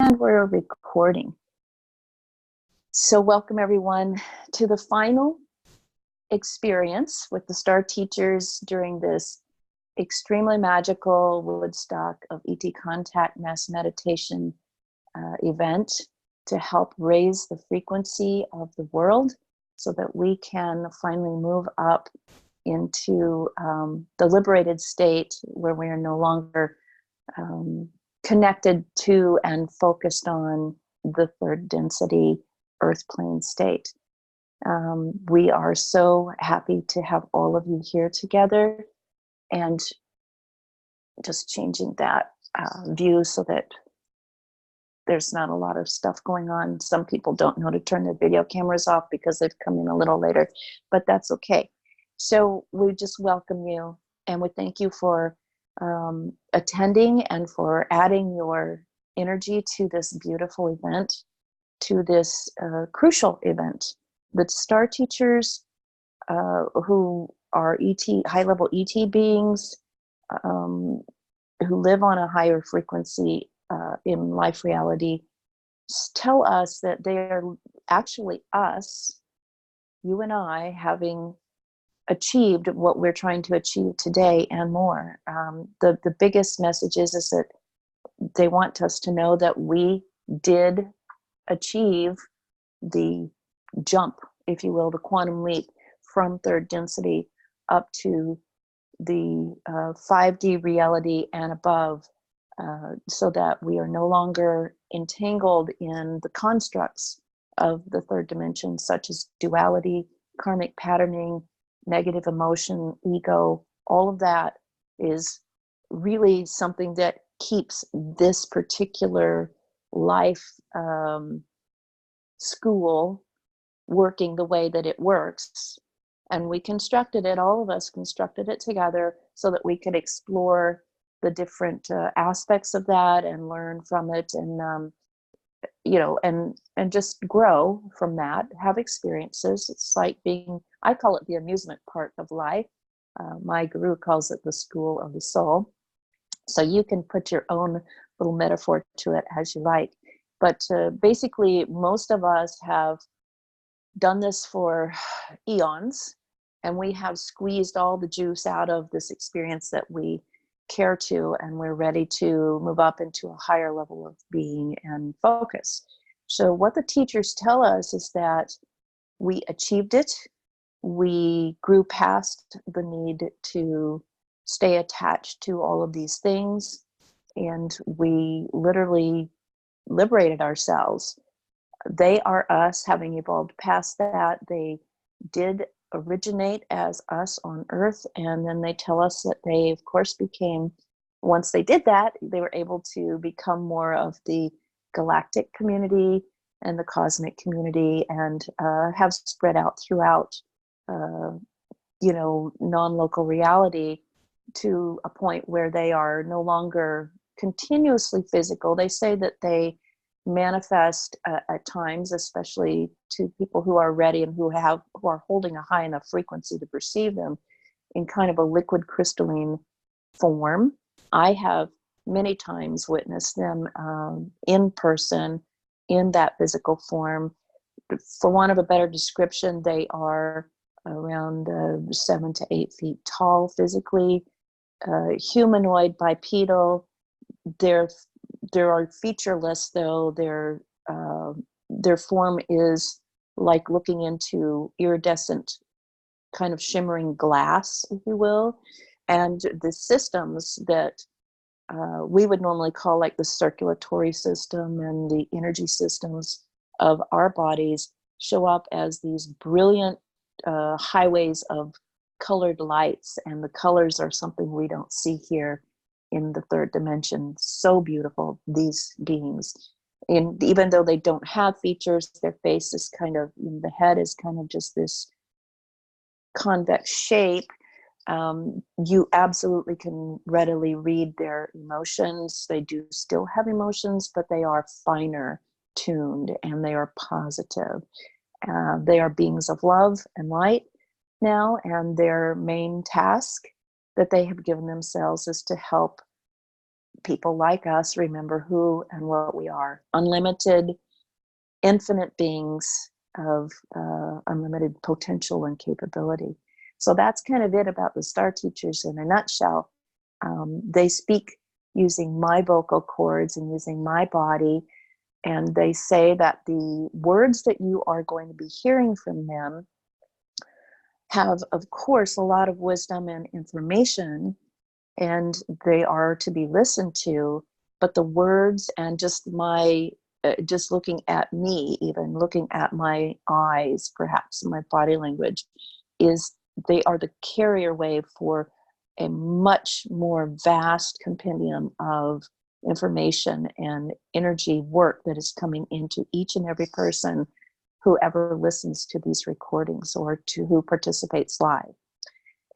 And we're recording. So welcome everyone to the final experience with the Star Teachers during this extremely magical Woodstock of ET Contact mass meditation event to help raise the frequency of the world so that we can finally move up into the liberated state where we are no longer connected to and focused on the third density earth plane state. We are so happy to have all of you here together, and just changing that view so that there's not a lot of stuff going on. Some people don't know to turn their video cameras off because they've come in a little later, but that's okay. So we just welcome you, and we thank you for attending and for adding your energy to this beautiful event, to this crucial event. The Star Teachers, who are high-level ET beings, who live on a higher frequency in life reality, tell us that they are actually us, you and I, having achieved what we're trying to achieve today and more. The biggest message is that they want us to know that we did achieve the jump, if you will, the quantum leap from third density up to the 5D reality and above, so that we are no longer entangled in the constructs of the third dimension, such as duality, karmic patterning, negative emotion, ego. All of that is really something that keeps this particular life school working the way that it works. And we constructed it, all of us constructed it together so that we could explore the different aspects of that and learn from it, and and just grow from that, have experiences. It's like I call it the amusement part of life. My guru calls it the school of the soul. So you can put your own little metaphor to it as you like. But basically, most of us have done this for eons, and we have squeezed all the juice out of this experience that we care to, and we're ready to move up into a higher level of being and focus. So what the teachers tell us is that we achieved it. We grew past the need to stay attached to all of these things, and we literally liberated ourselves. They are us, having evolved past that. They did originate as us on Earth, and then they tell us that they, of course, once they did that, they were able to become more of the galactic community and the cosmic community, and have spread out throughout non-local reality to a point where they are no longer continuously physical. They say that they manifest at times, especially to people who are ready and who are holding a high enough frequency to perceive them, in kind of a liquid crystalline form. I have many times witnessed them in person in that physical form. For want of a better description, they are around 7 to 8 feet tall physically, humanoid, bipedal. They are featureless, though. Their form is like looking into iridescent, kind of shimmering glass, if you will. And the systems that we would normally call like the circulatory system and the energy systems of our bodies show up as these brilliant highways of colored lights, and the colors are something we don't see here in the third dimension. So beautiful, these beings. And even though they don't have features, their face is the head is kind of just this convex shape. You absolutely can readily read their emotions. They do still have emotions, but they are finer tuned and they are positive. They are beings of love and light now, and their main task that they have given themselves is to help people like us remember who and what we are. Unlimited, infinite beings of unlimited potential and capability. So that's kind of it about the Star Teachers in a nutshell. They speak using my vocal cords and using my body. And they say that the words that you are going to be hearing from them have, of course, a lot of wisdom and information, and they are to be listened to. But the words and just looking at me, even looking at my eyes, perhaps my body language, they are the carrier wave for a much more vast compendium of information and energy work that is coming into each and every person who ever listens to these recordings or to who participates live.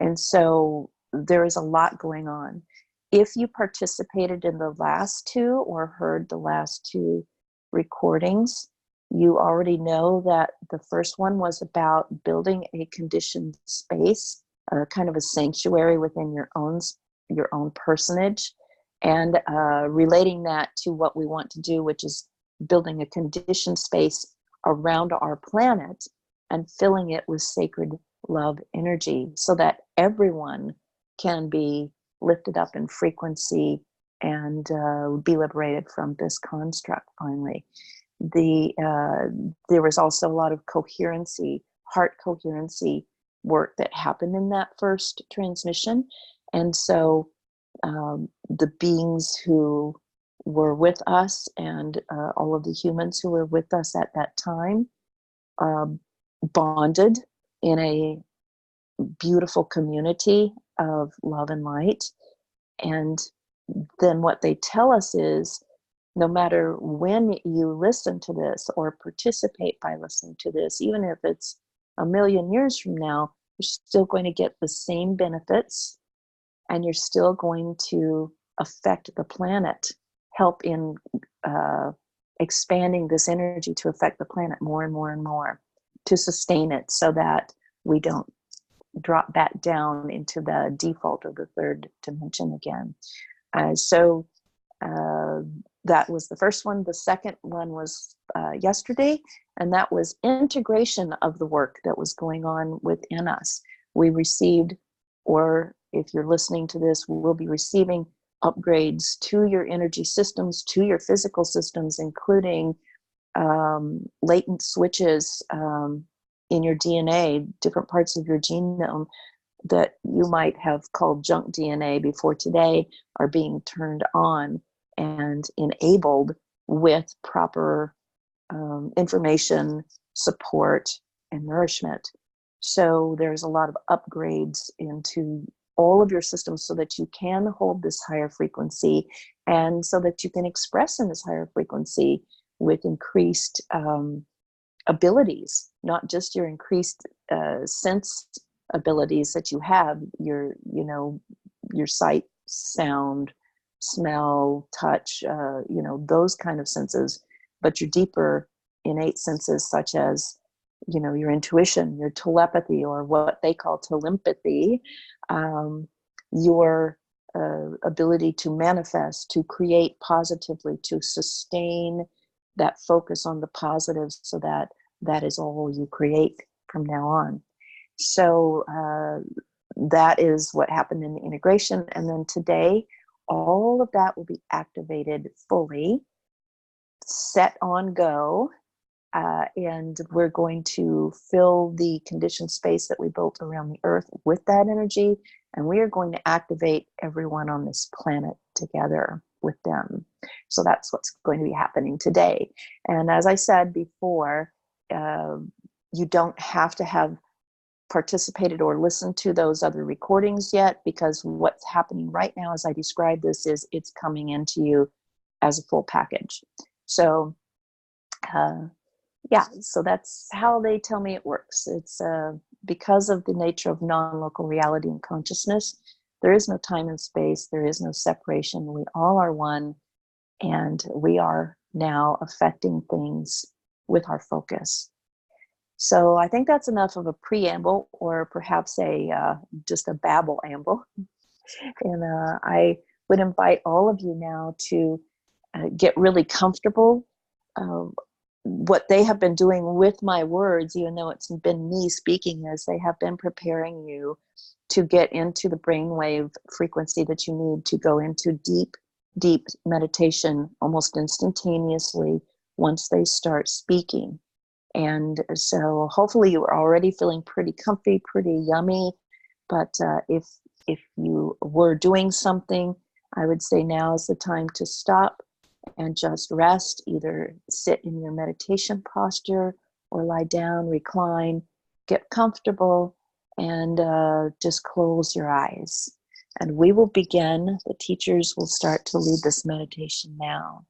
And so there is a lot going on. If you participated in the last two or heard the last two recordings, you already know that the first one was about building a conditioned space, kind of a sanctuary within your own personage, and relating that to what we want to do, which is building a conditioned space around our planet and filling it with sacred love energy so that everyone can be lifted up in frequency and be liberated from this construct finally. There was also a lot of coherency, heart coherency work that happened in that first transmission. And so the beings who were with us and all of the humans who were with us at that time bonded in a beautiful community of love and light. And then what they tell us is, no matter when you listen to this or participate by listening to this, even if it's a million years from now, you're still going to get the same benefits, and you're still going to affect the planet, help in expanding this energy to affect the planet more and more and more, to sustain it so that we don't drop back down into the default of the third dimension again. So that was the first one. The second one was yesterday, and that was integration of the work that was going on within us. We received, or if you're listening to this, we'll be receiving upgrades to your energy systems, to your physical systems, including latent switches in your DNA, different parts of your genome that you might have called junk DNA before today are being turned on and enabled with proper information, support, and nourishment. So there's a lot of upgrades into all of your systems so that you can hold this higher frequency and so that you can express in this higher frequency with increased abilities, not just your increased sense abilities that you have, your sight, sound, smell, touch, those kind of senses, but your deeper innate senses such as, your intuition, your telepathy, or what they call telepathy, your ability to manifest, to create positively, to sustain that focus on the positive so that that is all you create from now on. So that is what happened in the integration. And then today, all of that will be activated fully, set on go. And we're going to fill the conditioned space that we built around the earth with that energy. And we are going to activate everyone on this planet together with them. So that's what's going to be happening today. And as I said before, you don't have to have participated or listened to those other recordings yet, because what's happening right now as I describe this is it's coming into you as a full package. So so that's how they tell me it works. It's because of the nature of non-local reality and consciousness, there is no time and space, there is no separation. We all are one, and we are now affecting things with our focus. So I think that's enough of a preamble, or perhaps just a babble-amble. And I would invite all of you now to get really comfortable. What they have been doing with my words, even though it's been me speaking, is they have been preparing you to get into the brainwave frequency that you need to go into deep, deep meditation almost instantaneously once they start speaking. And so hopefully you are already feeling pretty comfy, pretty yummy. But if you were doing something, I would say now is the time to stop and just rest. Either sit in your meditation posture or lie down, recline, get comfortable, and just close your eyes. And we will begin. The teachers will start to lead this meditation now.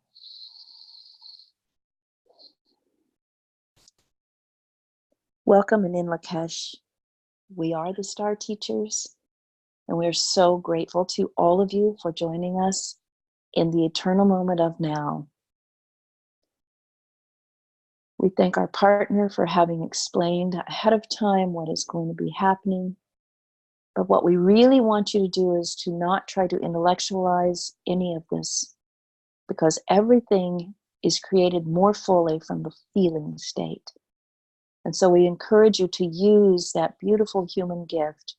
Welcome, Anin Lakesh. We are the Star Teachers, and we're so grateful to all of you for joining us in the eternal moment of now. We thank our partner for having explained ahead of time what is going to be happening. But what we really want you to do is to not try to intellectualize any of this, because everything is created more fully from the feeling state. And so we encourage you to use that beautiful human gift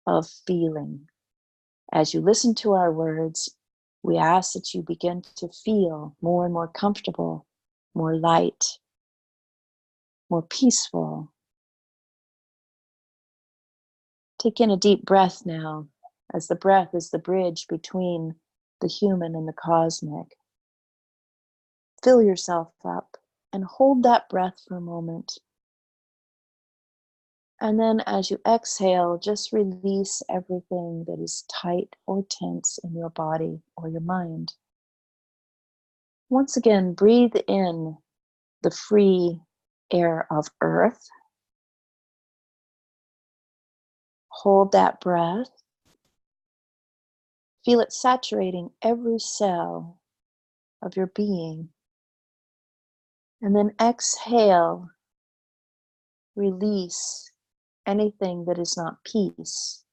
of feeling. As you listen to our words, we ask that you begin to feel more and more comfortable, more light, more peaceful. Take in a deep breath now, as the breath is the bridge between the human and the cosmic. Fill yourself up and hold that breath for a moment. And then as you exhale, just release everything that is tight or tense in your body or your mind. Once again, breathe in the free air of earth. Hold that breath. Feel it saturating every cell of your being. And then exhale, release anything that is not peace,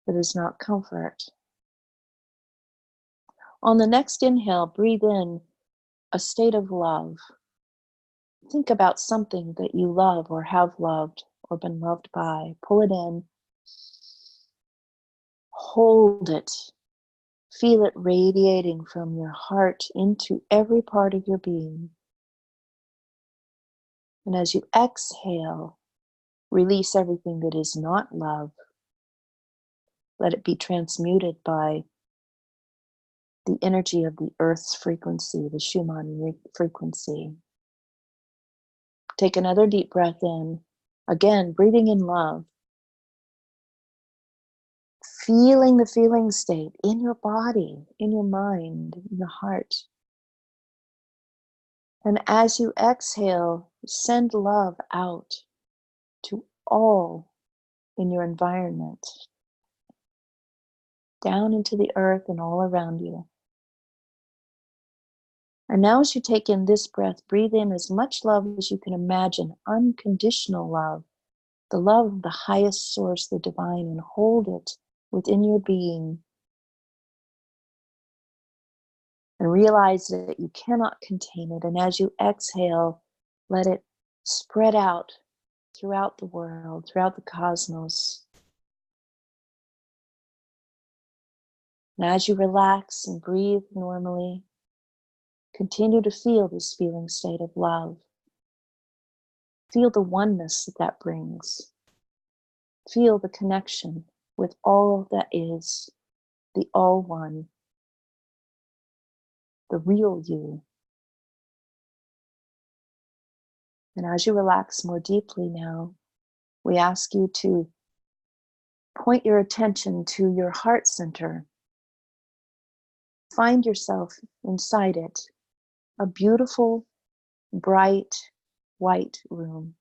that is not comfort. On the next inhale, breathe in a state of love. Think about something that you love or have loved or been loved by. Pull it in. Hold it. Feel it radiating from your heart into every part of your being. And as you exhale, release everything that is not love. Let it be transmuted by the energy of the earth's frequency, the Schumann frequency. Take another deep breath in. Again, breathing in love. Feeling the feeling state in your body, in your mind, in your heart. And as you exhale, send love out to all in your environment, down into the earth and all around you. And now as you take in this breath, breathe in as much love as you can imagine, unconditional love, the love of the highest source, the divine, and hold it within your being. And realize that you cannot contain it. And as you exhale, let it spread out throughout the world, throughout the cosmos. And as you relax and breathe normally, continue to feel this feeling state of love. Feel the oneness that that brings. Feel the connection with all that is, the all one, the real you. And as you relax more deeply now, we ask you to point your attention to your heart center. Find yourself inside it, a beautiful, bright, white room,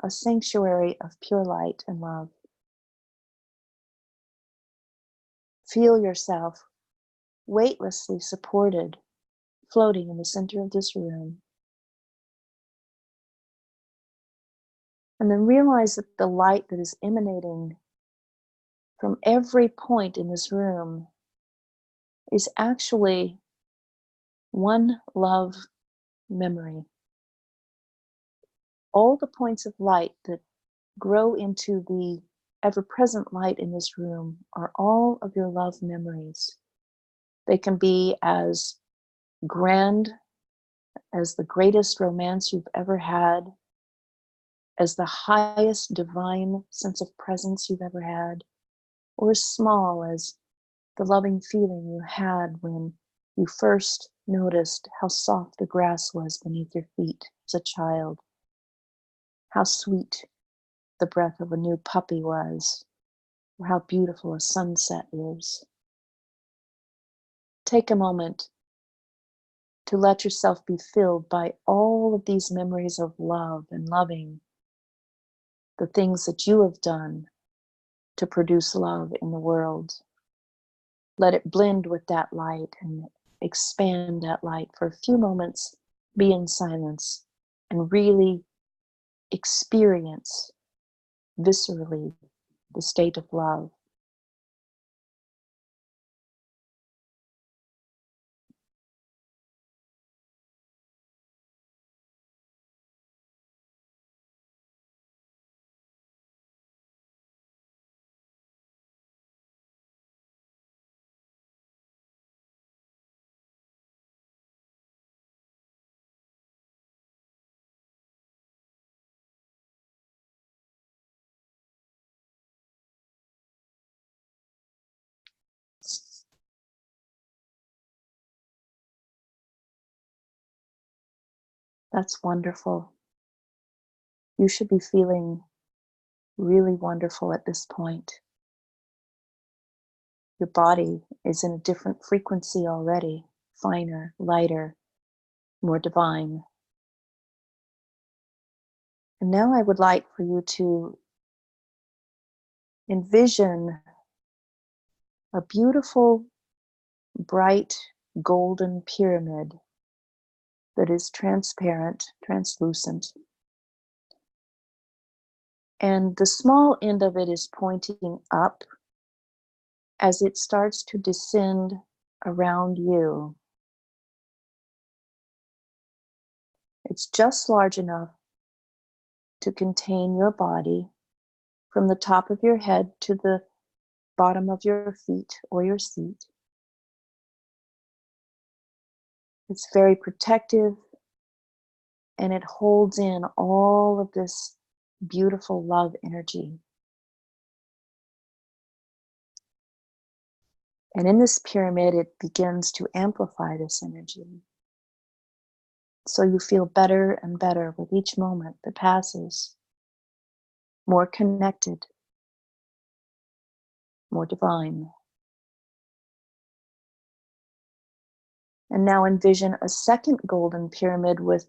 a sanctuary of pure light and love. Feel yourself weightlessly supported, floating in the center of this room. And then realize that the light that is emanating from every point in this room is actually one love memory. All the points of light that grow into the ever-present light in this room are all of your love memories. They can be as grand as the greatest romance you've ever had, as the highest divine sense of presence you've ever had, or as small as the loving feeling you had when you first noticed how soft the grass was beneath your feet as a child, how sweet the breath of a new puppy was, or how beautiful a sunset is. Take a moment to let yourself be filled by all of these memories of love and loving, the things that you have done to produce love in the world. Let it blend with that light and expand that light for a few moments. Be in silence and really experience viscerally the state of love. That's wonderful. You should be feeling really wonderful at this point. Your body is in a different frequency already, finer, lighter, more divine. And now I would like for you to envision a beautiful, bright, golden pyramid that is transparent, translucent. And the small end of it is pointing up as it starts to descend around you. It's just large enough to contain your body from the top of your head to the bottom of your feet or your seat. It's very protective, and it holds in all of this beautiful love energy. And in this pyramid, it begins to amplify this energy. So you feel better and better with each moment that passes, more connected, more divine. And now envision a second golden pyramid with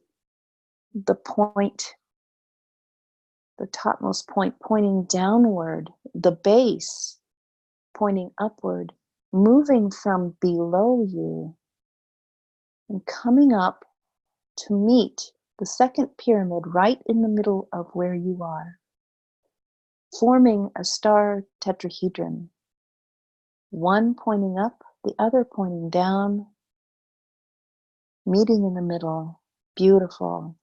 the point, the topmost point pointing downward, the base pointing upward, moving from below you and coming up to meet the second pyramid right in the middle of where you are, forming a star tetrahedron, one pointing up, the other pointing down, meeting in the middle. Beautiful.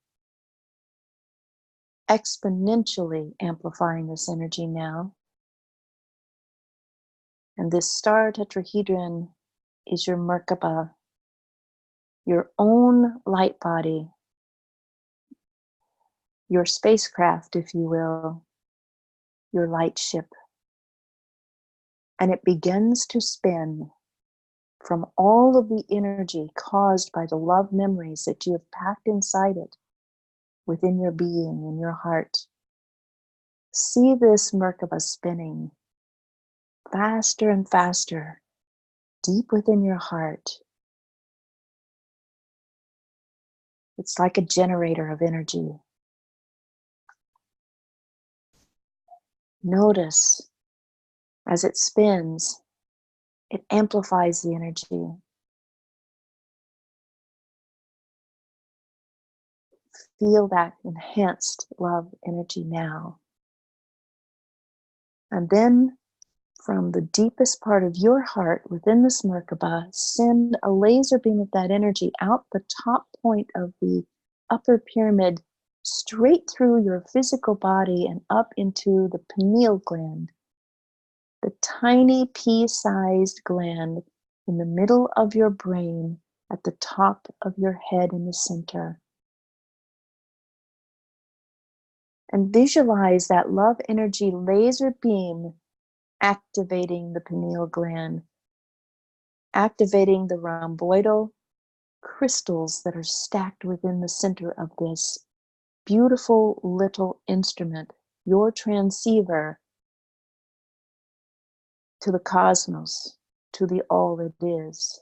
Exponentially amplifying this energy now. And this star tetrahedron is your Merkaba, your own light body, your spacecraft, if you will, your light ship. And it begins to spin from all of the energy caused by the love memories that you have packed inside it, within your being, in your heart. See this Merkaba spinning faster and faster, deep within your heart. It's like a generator of energy. Notice as it spins, it amplifies the energy. Feel that enhanced love energy now. And then from the deepest part of your heart within this Merkaba, send a laser beam of that energy out the top point of the upper pyramid, straight through your physical body and up into the pineal gland, the tiny pea-sized gland in the middle of your brain at the top of your head in the center. And visualize that love energy laser beam activating the pineal gland, activating the rhomboidal crystals that are stacked within the center of this beautiful little instrument, your transceiver to the cosmos, to the all it is.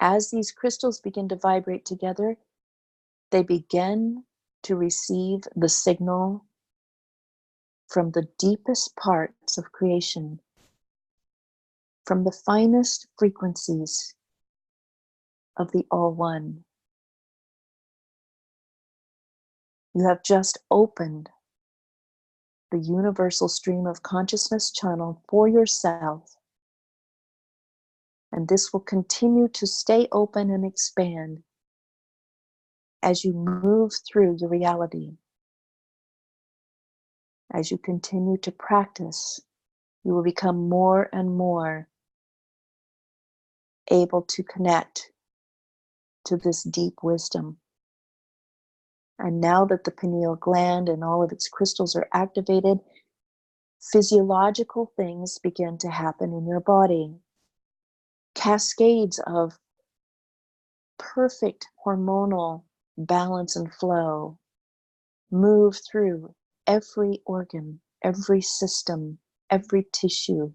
As these crystals begin to vibrate together, they begin to receive the signal from the deepest parts of creation, from the finest frequencies of the All One. You have just opened the universal stream of consciousness channel for yourself, and this will continue to stay open and expand as you move through your reality. As you continue to practice, you will become more and more able to connect to this deep wisdom. And now that the pineal gland and all of its crystals are activated, physiological things begin to happen in your body. Cascades of perfect hormonal balance and flow move through every organ, every system, every tissue,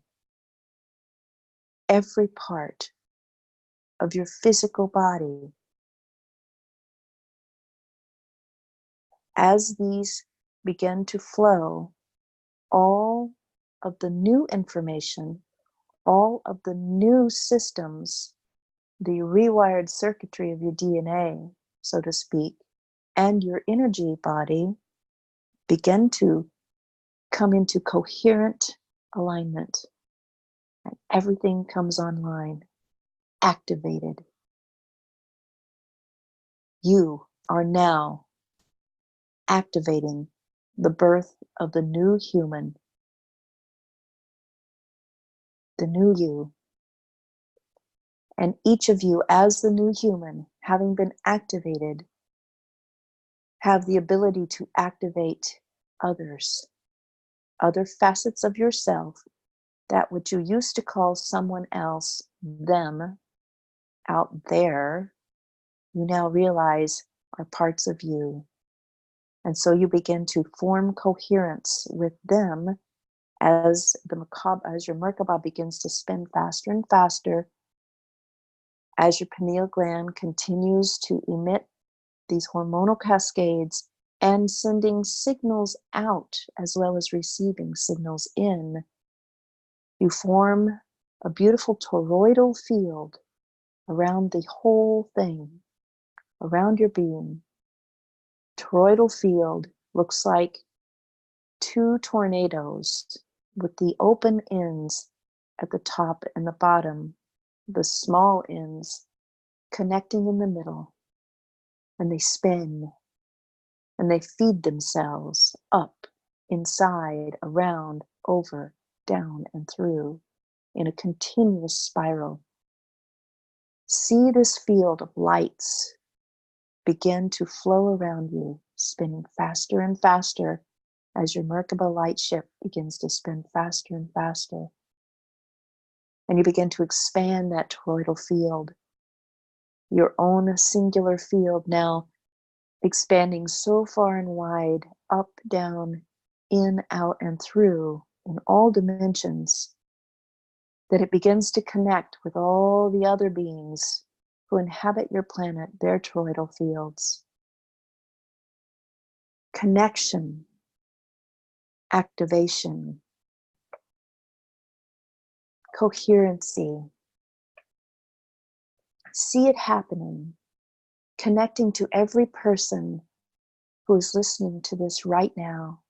every part of your physical body. As these begin to flow, all of the new information, all of the new systems, the rewired circuitry of your DNA, so to speak, and your energy body begin to come into coherent alignment. And everything comes online, activated. You are now activating the birth of the new human, the new you. And each of you, as the new human, having been activated, have the ability to activate others, other facets of yourself, that which you used to call someone else, them, out there, you now realize are parts of you. And so you begin to form coherence with them as your Merkaba begins to spin faster and faster, as your pineal gland continues to emit these hormonal cascades and sending signals out as well as receiving signals in. You form a beautiful toroidal field around the whole thing, around your being. Toroidal field looks like two tornadoes with the open ends at the top and the bottom, the small ends connecting in the middle, and they spin and they feed themselves up, inside, around, over, down, and through in a continuous spiral. See this field of lights begin to flow around you, spinning faster and faster as your Merkaba light ship begins to spin faster and faster. And you begin to expand that toroidal field, your own singular field now expanding so far and wide, up, down, in, out, and through, in all dimensions, that it begins to connect with all the other beings who inhabit your planet, their toroidal fields. Connection, activation, coherency. See it happening, connecting to every person who is listening to this right now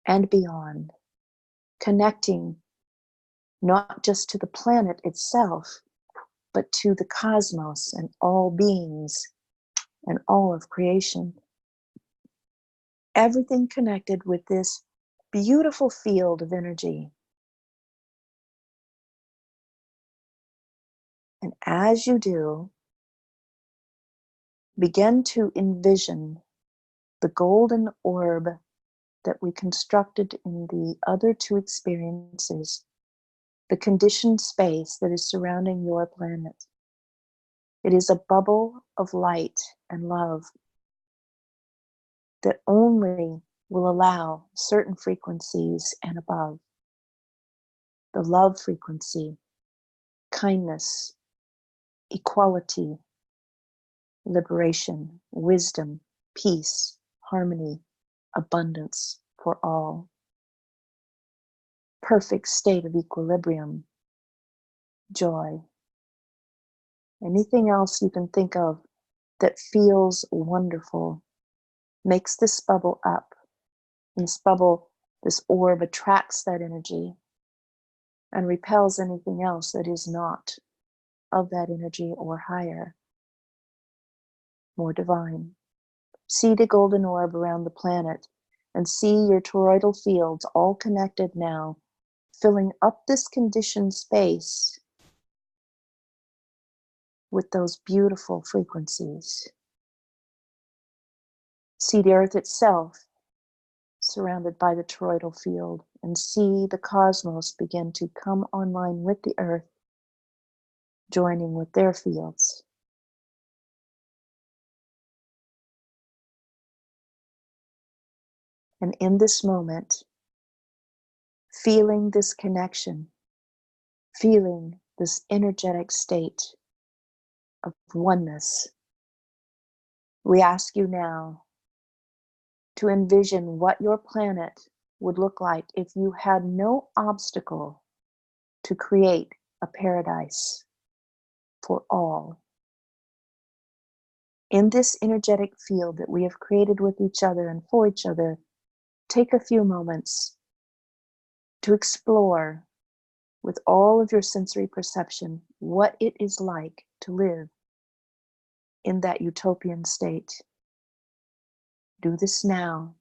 and beyond. connecting not just to the planet itself, but to the cosmos and all beings and all of creation. Everything connected with this beautiful field of energy. And as you do, begin to envision the golden orb that we constructed in the other two experiences, the conditioned space that is surrounding your planet. It is a bubble of light and love that only will allow certain frequencies and above. The love frequency, kindness, equality, liberation, wisdom, peace, harmony, abundance for all. Perfect state of equilibrium, joy. Anything else you can think of that feels wonderful makes this bubble up. And this bubble, this orb attracts that energy and repels anything else that is not of that energy or higher, more divine. See the golden orb around the planet and see your toroidal fields all connected now, filling up this conditioned space with those beautiful frequencies. See the earth itself surrounded by the toroidal field, and see the cosmos begin to come online with the earth, joining with their fields. And in this moment, feeling this connection, feeling this energetic state of oneness, we ask you now to envision what your planet would look like if you had no obstacle to create a paradise for all. In this energetic field that we have created with each other and for each other, take a few moments to explore with all of your sensory perception what it is like to live in that utopian state. Do this now.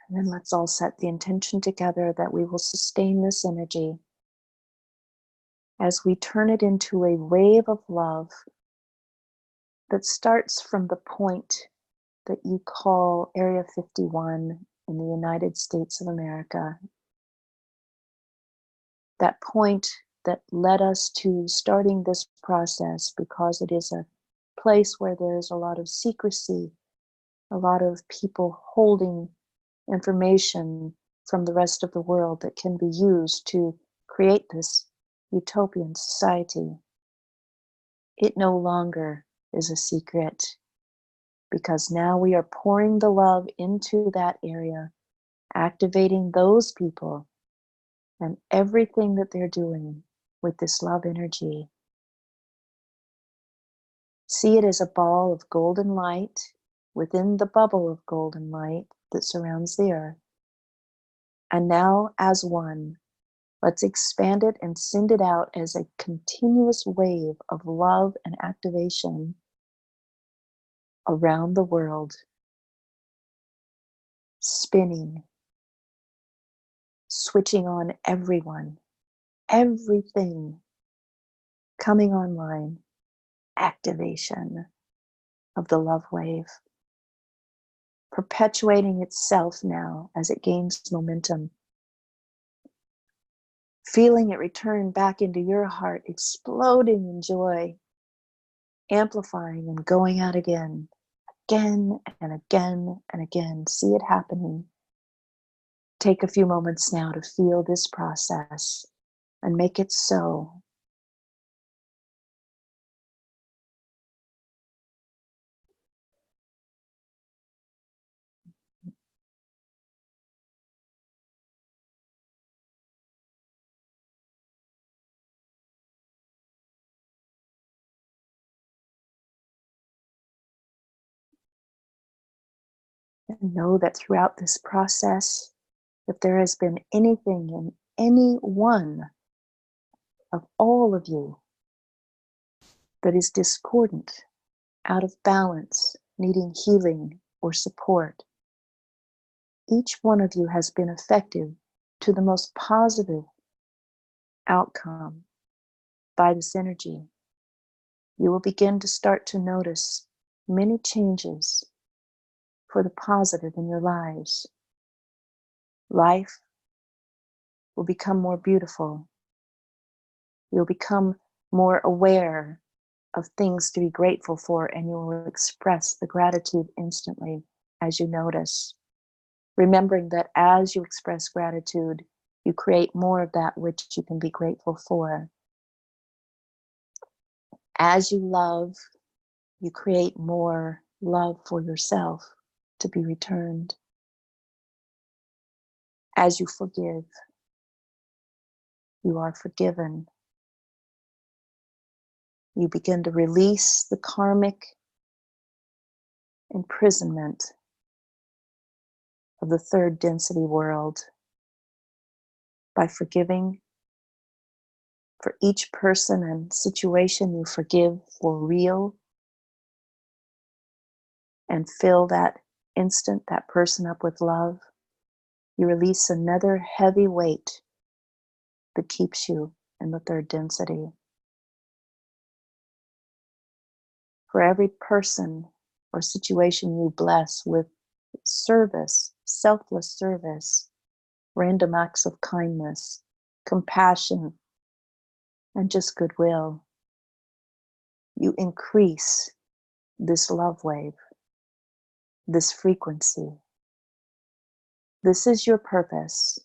And then let's all set the intention together that we will sustain this energy as we turn it into a wave of love that starts from the point that you call Area 51 in the United States of America. That point that led us to starting this process, because it is a place where there's a lot of secrecy, a lot of people holding information from the rest of the world that can be used to create this utopian society. It no longer is a secret, because now we are pouring the love into that area, activating those people and everything that they're doing with this love energy. See it as a ball of golden light within the bubble of golden light that surrounds the earth. And now, as one, let's expand it and send it out as a continuous wave of love and activation around the world, spinning, switching on everyone, everything coming online, activation of the love wave, perpetuating itself now as it gains momentum. Feeling it return back into your heart, exploding in joy, amplifying and going out again and again and again. See it happening. Take a few moments now to feel this process and make it so. And know that throughout this process, if there has been anything in any one of all of you that is discordant, out of balance, needing healing or support, each one of you has been effective to the most positive outcome by this energy. You will begin to start to notice many changes for the positive in your lives. Life will become more beautiful. You'll become more aware of things to be grateful for, and you will express the gratitude instantly as you notice. Remembering that as you express gratitude, you create more of that which you can be grateful for. As you love, you create more love for yourself to be returned. As you forgive, you are forgiven. You begin to release the karmic imprisonment of the third density world by forgiving. For each person and situation you forgive for real, and fill that instant, that person up with love, you release another heavy weight that keeps you in the third density. For every person or situation you bless with service, selfless service, random acts of kindness, compassion, and just goodwill, you increase this love wave, this frequency. This is your purpose,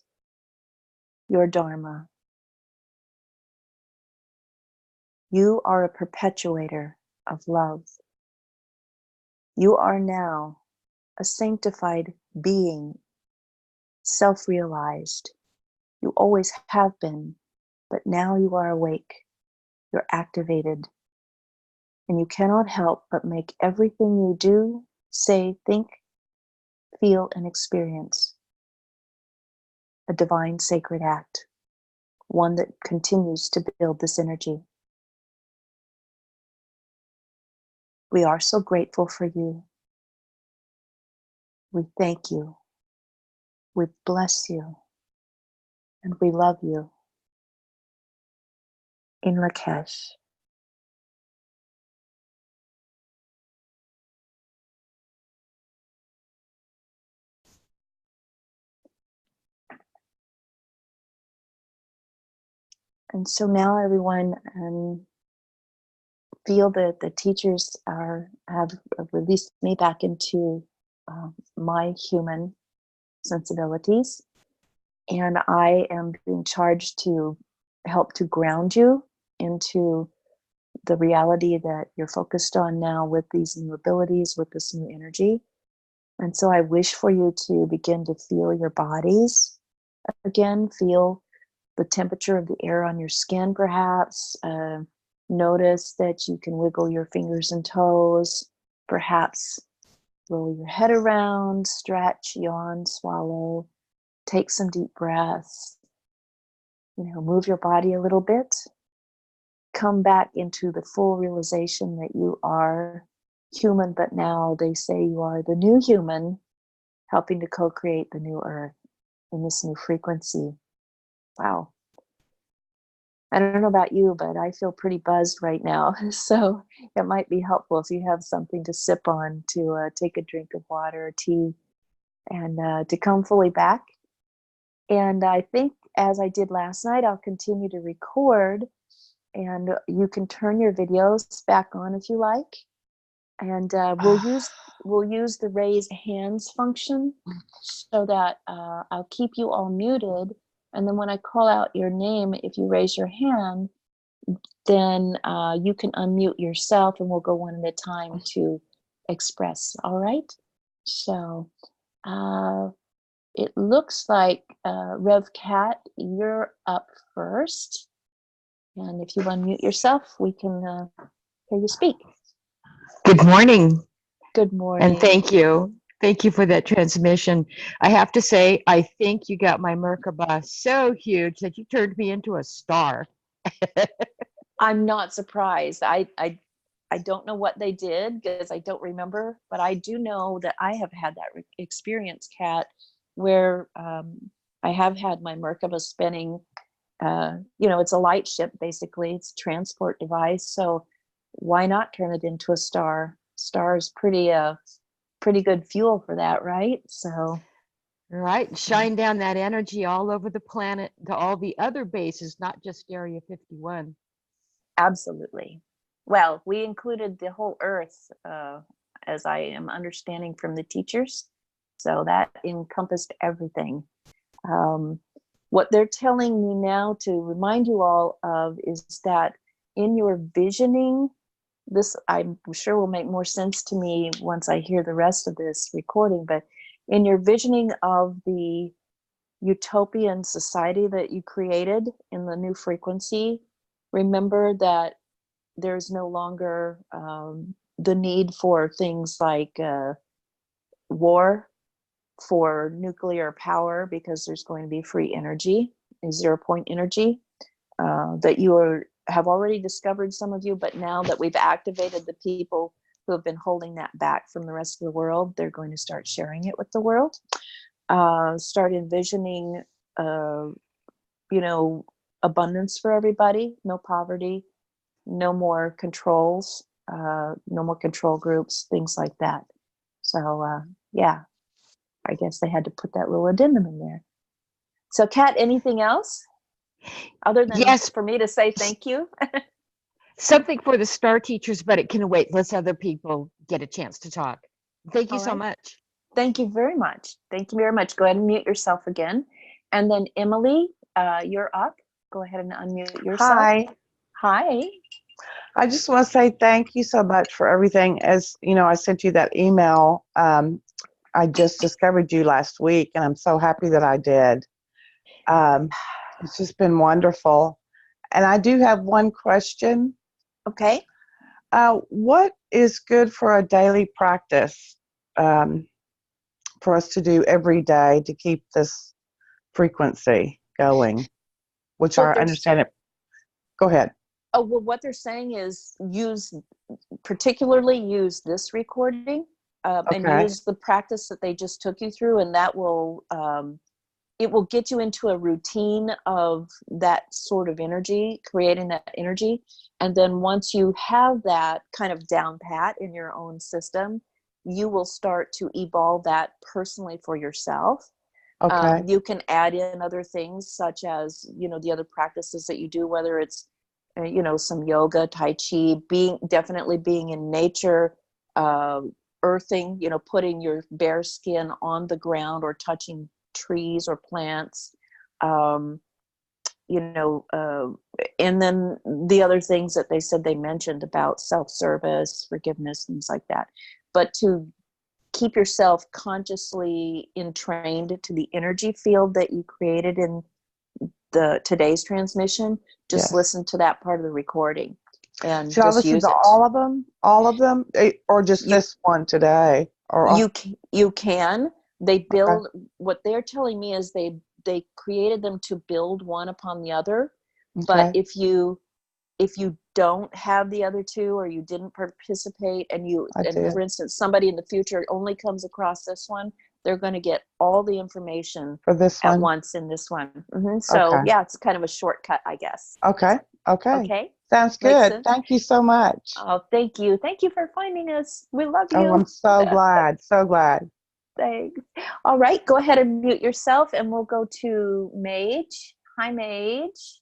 your dharma. You are a perpetuator of love. You are now a sanctified being, self-realized. You always have been, but now you are awake. You're activated. And you cannot help but make everything you do, say, think, feel, and experience a divine sacred act, one that continues to build this energy. We are so grateful for you. We thank you. We bless you. And we love you. In Lakesh. And so now everyone feel that the teachers have released me back into my human sensibilities. And I am being charged to help to ground you into the reality that you're focused on now with these new abilities, with this new energy. And so I wish for you to begin to feel your bodies again, feel the temperature of the air on your skin, perhaps. Notice that you can wiggle your fingers and toes, perhaps roll your head around, stretch, yawn, swallow, take some deep breaths, move your body a little bit, come back into the full realization that you are human, but now they say you are the new human, helping to co-create the new earth in this new frequency. Wow. I don't know about you, but I feel pretty buzzed right now. So it might be helpful if you have something to sip on, to take a drink of water or tea, and to come fully back. And I think, as I did last night, I'll continue to record, and you can turn your videos back on if you like. And we'll use the raise hands function so that I'll keep you all muted. And then when I call out your name, if you raise your hand, then you can unmute yourself, and we'll go one at a time to express. All right? So it looks like Rev Cat, you're up first. And if you unmute yourself, we can hear you speak. Good morning. Good morning. And thank you. Thank you for that transmission. I have to say, I think you got my Merkaba so huge that you turned me into a star. I'm not surprised. I don't know what they did because I don't remember, but I do know that I have had that experience, Kat, where I have had my Merkaba spinning. It's a light ship, basically. It's a transport device. So why not turn it into a star? Star is pretty good fuel for that, right? So right, shine down that energy all over the planet to all the other bases, not just Area 51. Absolutely. Well, we included the whole Earth, as I am understanding from the teachers. So that encompassed everything. What they're telling me now to remind you all of is that in your visioning, this I'm sure will make more sense to me once I hear the rest of this recording, but in your visioning of the utopian society that you created in the new frequency, remember that there's no longer the need for things like war, for nuclear power, because there's going to be free energy, a 0 point energy that you have already discovered, some of you, but now that we've activated the people who have been holding that back from the rest of the world, they're going to start sharing it with the world. Start envisioning, abundance for everybody, no poverty, no more controls, no more control groups, things like that. So, yeah, I guess they had to put that little addendum in there. So, Kat, anything else other than Yes, for me to say thank you? something for the star teachers, but it can wait. Let's other people get a chance to talk. Thank you All so right. much. Thank you very much. Thank you very much. Go ahead and mute yourself again. And then Emily, you're up. Go ahead and unmute yourself. Hi. Hi. I just want to say thank you so much for everything. As you know, I sent you that email. I just discovered you last week, and I'm so happy that I did. It's just been wonderful. And I do have one question. Okay. What is good for a daily practice for us to do every day to keep this frequency going? Which I understand it. Go ahead. Oh, well, what they're saying is particularly use this recording and use the practice that they just took you through, and that will it will get you into a routine of that sort of energy, creating that energy. And then once you have that kind of down pat in your own system, you will start to evolve that personally for yourself. Okay. You can add in other things such as, the other practices that you do, whether it's, some yoga, Tai Chi, definitely being in nature, earthing, putting your bare skin on the ground or touching trees or plants, and then the other things that they said they mentioned about self-service, forgiveness, things like that. But to keep yourself consciously entrained to the energy field that you created in today's transmission, just listen to that part of the recording. And should I listen to all of them? All of them? Or just this one today? Or You can. They build, what they're telling me is they created them to build one upon the other. But okay. if you don't have the other two, or you didn't participate, and I did. for instance, somebody in the future only comes across this one, they're going to get all the information For this at one? once in this one. So Okay. yeah, it's kind of a shortcut, I guess. Okay. Okay. Okay. Sounds Makes good. sense. Thank you so much. Oh, thank you for finding us. We love Oh, you. I'm so glad. So glad. Thanks. All right, go ahead and mute yourself, and we'll go to Mage. Hi, Mage.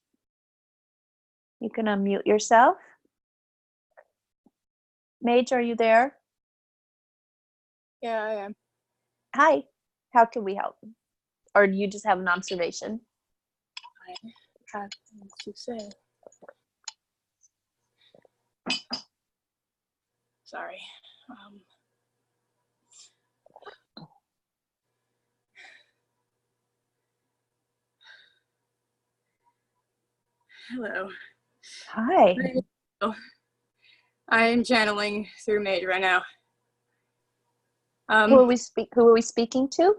You can unmute yourself. Mage, are you there? Yeah, I am. Hi. How can we help? Or do you just have an observation? I have things to say. Sorry. Hello. Hi. I am channeling through Mage right now. Who are we speaking to?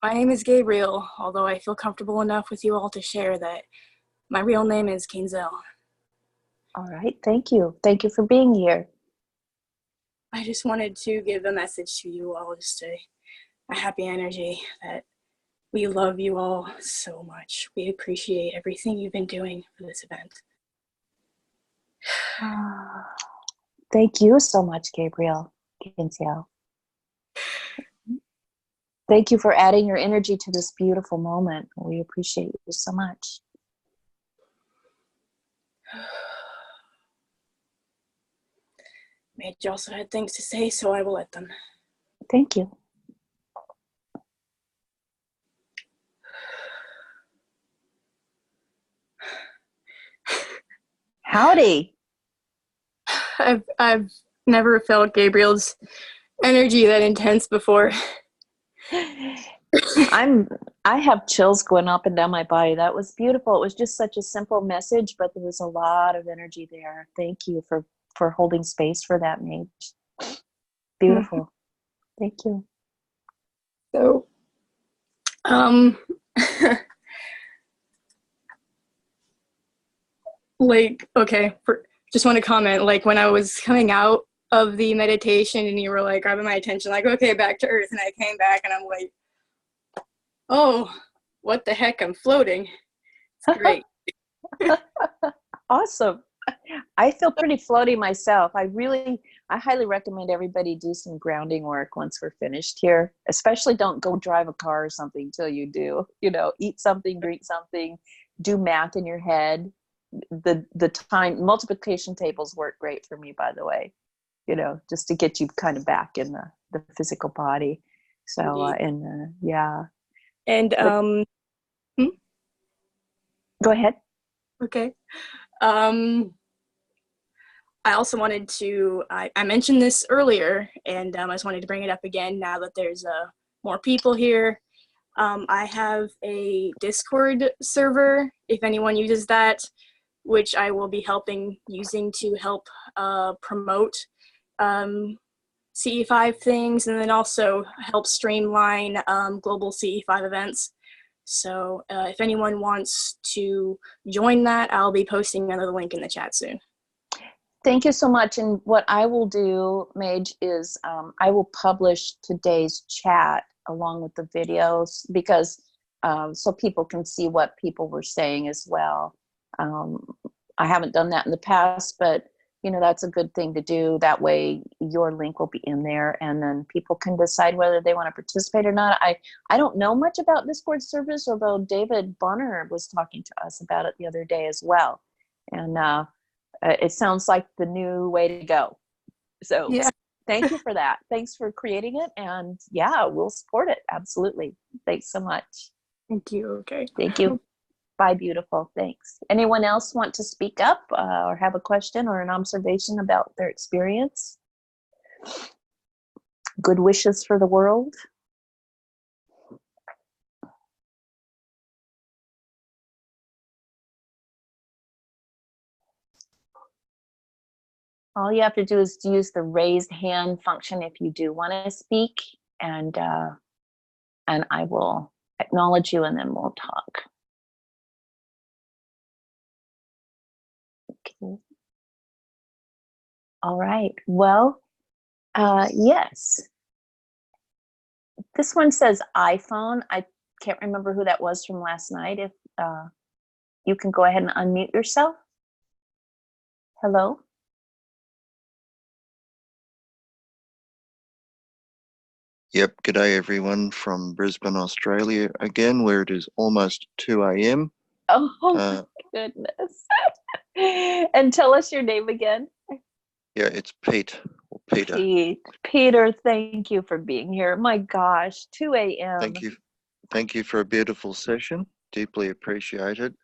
My name is Gabriel, although I feel comfortable enough with you all to share that my real name is Kinzel. All right, thank you. Thank you for being here. I just wanted to give a message to you all, just a happy energy that we love you all so much. We appreciate everything you've been doing for this event. Thank you so much, Gabriel. Kinziel. Thank you for adding your energy to this beautiful moment. We appreciate you so much. Mage also had things to say, so I will let them. Thank you. Howdy. I've never felt Gabriel's energy that intense before. I have chills going up and down my body. That was beautiful. It was just such a simple message, but there was a lot of energy there. Thank you for holding space for that, Mage. Beautiful. Thank you. So, like, okay, just want to comment, like when I was coming out of the meditation and you were like grabbing my attention, like, okay, back to earth, and I came back and I'm like, oh, what the heck, I'm floating. It's great. Awesome. I feel pretty floaty myself. I highly recommend everybody do some grounding work once we're finished here. Especially don't go drive a car or something till you do. Eat something, drink something, do math in your head. The time multiplication tables work great for me, by the way. Just to get you kind of back in the physical body. So yeah. And Go ahead. okay. I also wanted to, I mentioned this earlier, and I just wanted to bring it up again now that there's more people here. I have a Discord server, if anyone uses that, which I will be using to help promote CE5 things, and then also help streamline global CE5 events. So if anyone wants to join that, I'll be posting another link in the chat soon. Thank you so much. And what I will do, Mage, is I will publish today's chat along with the videos, because so people can see what people were saying as well. I haven't done that in the past, but that's a good thing to do. That way your link will be in there, and then people can decide whether they want to participate or not. I don't know much about Discord service, although David Bonner was talking to us about it the other day as well. And it sounds like the new way to go. So yeah. Thank you for that. Thanks for creating it. And yeah, we'll support it. Absolutely. Thanks so much. Thank you. Okay. Thank you. Bye, beautiful. Thanks. Anyone else want to speak up or have a question or an observation about their experience? Good wishes for the world? All you have to do is use the raised hand function if you do want to speak, and I will acknowledge you, and then we'll talk. Okay. All right. Well, yes. This one says iPhone. I can't remember who that was from last night. If you can go ahead and unmute yourself. Hello. Yep, g'day everyone from Brisbane, Australia again, where it is almost 2 a.m. Oh my goodness. And tell us your name again. Yeah, it's Pete, or Peter. Peter, thank you for being here. My gosh, 2 a.m. Thank you for a beautiful session. Deeply appreciated,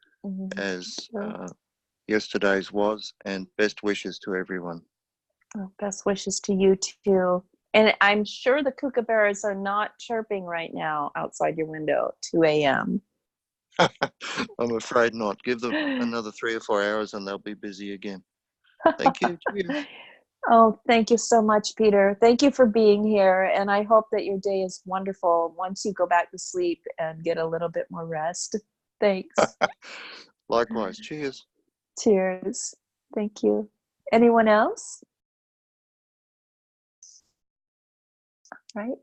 as yesterday's was, and best wishes to everyone. Oh, best wishes to you too. And I'm sure the kookaburras are not chirping right now outside your window at 2 a.m. I'm afraid not. Give them another 3 or 4 hours and they'll be busy again. Thank you. Cheers. Oh, thank you so much, Peter. Thank you for being here. And I hope that your day is wonderful once you go back to sleep and get a little bit more rest. Thanks. Likewise. Cheers. Cheers. Thank you. Anyone else? Right.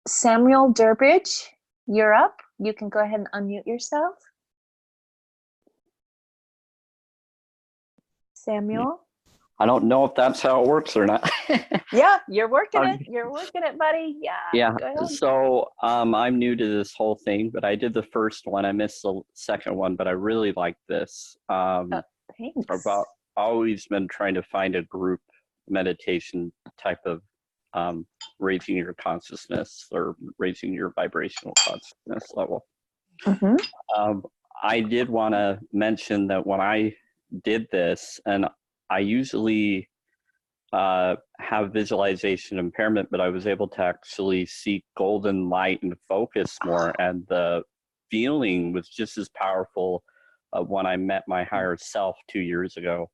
Samuel Durbridge, you're up. You can go ahead and unmute yourself. Samuel? I don't know if that's how it works or not. Yeah, you're working it. You're working it, buddy. Yeah. Yeah. Go ahead. So I'm new to this whole thing, but I did the first one. I missed the second one, but I really like this. Thanks. I've always been trying to find a group meditation type of raising your consciousness or raising your vibrational consciousness level. I did want to mention that when I did this, and I usually have visualization impairment, but I was able to actually see golden light and focus more, and the feeling was just as powerful when I met my higher self 2 years ago.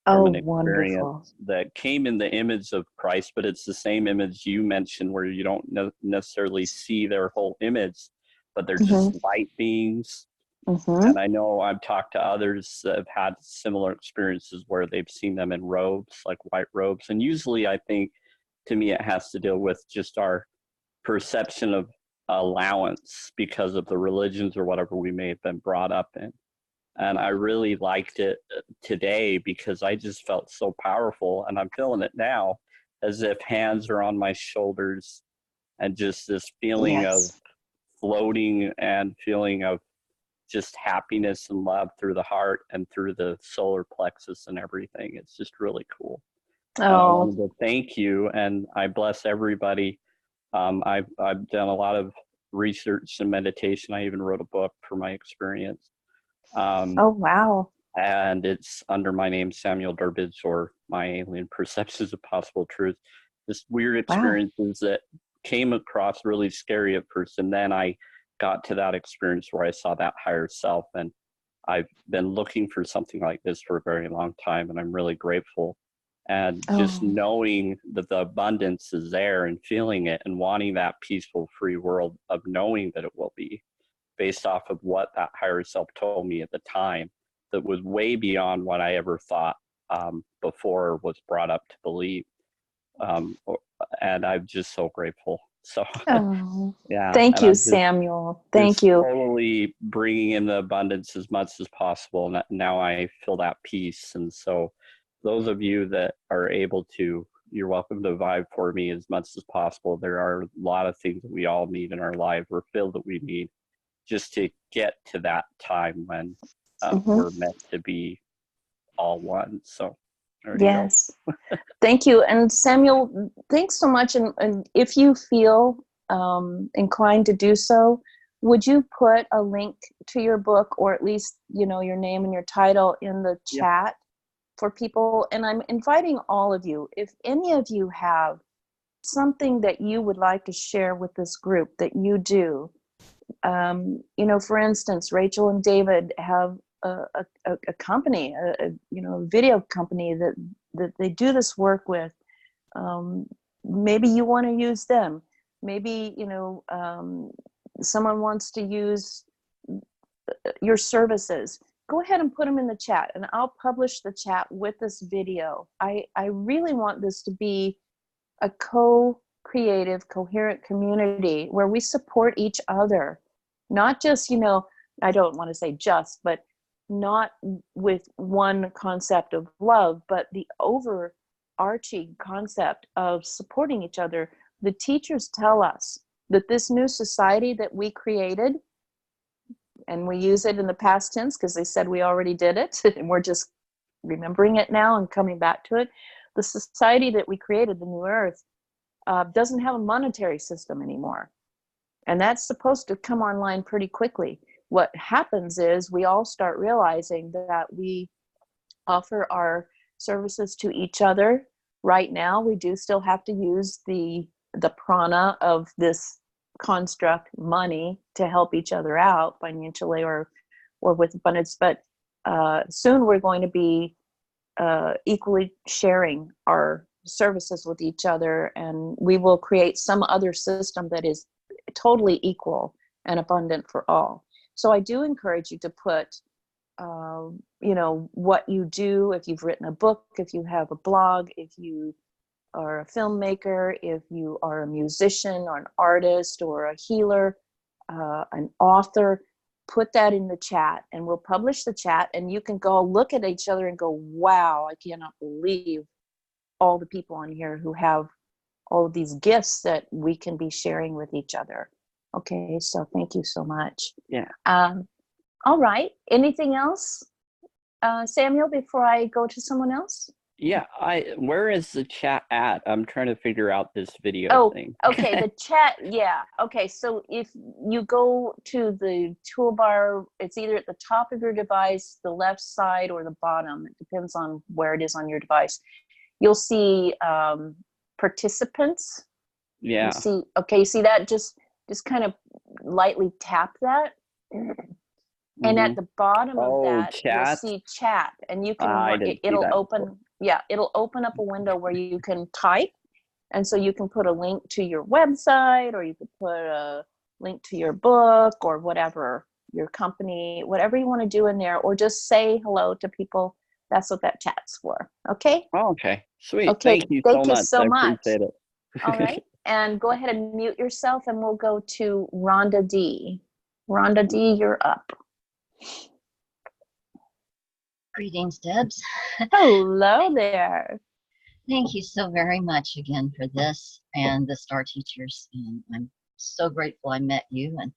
From an experience wonderful. that came in the image of Christ, but it's the same image you mentioned where you don't necessarily see their whole image, but they're just light beings. And I know I've talked to others that have had similar experiences where they've seen them in robes, like white robes. And usually I think, to me, it has to deal with just our perception of allowance because of the religions or whatever we may have been brought up in. And I really liked it today because I just felt so powerful, and I'm feeling it now as if hands are on my shoulders and just this feeling of floating and feeling of just happiness and love through the heart and through the solar plexus and everything. It's just really cool. And I wanted to thank you, and I bless everybody. I've done a lot of research and meditation. I even wrote a book for my experience. Wow. And it's under my name, Samuel Durbridge, or My Alien Perceptions of Possible Truth. Just weird experiences that came across really scary at first, and then I got to that experience where I saw that higher self, and I've been looking for something like this for a very long time, and I'm really grateful. And just knowing that the abundance is there and feeling it and wanting that peaceful, free world of knowing that it will be, based off of what that higher self told me at the time, that was way beyond what I ever thought before was brought up to believe. And I'm just so grateful. So, yeah. Thank you, Samuel. Thank you. Totally bringing in the abundance as much as possible. And now I feel that peace. And so those of you that are able to, you're welcome to vibe for me as much as possible. There are a lot of things that we all need in our life, or feel that we need, just to get to that time when we're meant to be all one. So there you go. Thank you. And Samuel, thanks so much. And if you feel inclined to do so, would you put a link to your book, or at least, your name and your title in the chat for people? And I'm inviting all of you, if any of you have something that you would like to share with this group that you do, for instance, Rachel and David have a company, a video company that they do this work with. Maybe you want to use them. Maybe, someone wants to use your services. Go ahead and put them in the chat, and I'll publish the chat with this video. I really want this to be a co-creative, coherent community where we support each other. Not just, I don't want to say just, but not with one concept of love, but the overarching concept of supporting each other. The teachers tell us that this new society that we created, and we use it in the past tense because they said we already did it, and we're just remembering it now and coming back to it. The society that we created, the New Earth, doesn't have a monetary system anymore. And that's supposed to come online pretty quickly. What happens is we all start realizing that we offer our services to each other. Right now, we do still have to use the prana of this construct, money, to help each other out financially or with abundance. But soon we're going to be equally sharing our services with each other, and we will create some other system that is totally equal and abundant for all. So I do encourage you to put what you do, if you've written a book, if you have a blog, if you are a filmmaker, if you are a musician or an artist or a healer, an author, put that in the chat, and we'll publish the chat, and you can go look at each other and go, wow, I cannot believe all the people on here who have all of these gifts that we can be sharing with each other. Okay, so thank you so much. Yeah. All right, anything else, Samuel, before I go to someone else? Yeah, where is the chat at? I'm trying to figure out this video thing. Okay, the chat, yeah. Okay, so if you go to the toolbar, it's either at the top of your device, the left side, or the bottom. It depends on where it is on your device. You'll see participants. Yeah. You see, okay, see that? Just kind of lightly tap that. And at the bottom of that, chat. you'll see chat, and you can, it'll open, it'll open up a window where you can type. And so you can put a link to your website, or you could put a link to your book, or whatever, your company, whatever you want to do in there, or just say hello to people. That's what that chat's for. Okay? Oh, okay. Sweet. Okay. Thank you Thank you much. so I much. appreciate it. All right. And go ahead and mute yourself, and we'll go to Rhonda D. Rhonda D, you're up. Greetings, Debs. Hello there. Thank you so very much again for this and the Star Teachers. And I'm so grateful I met you. And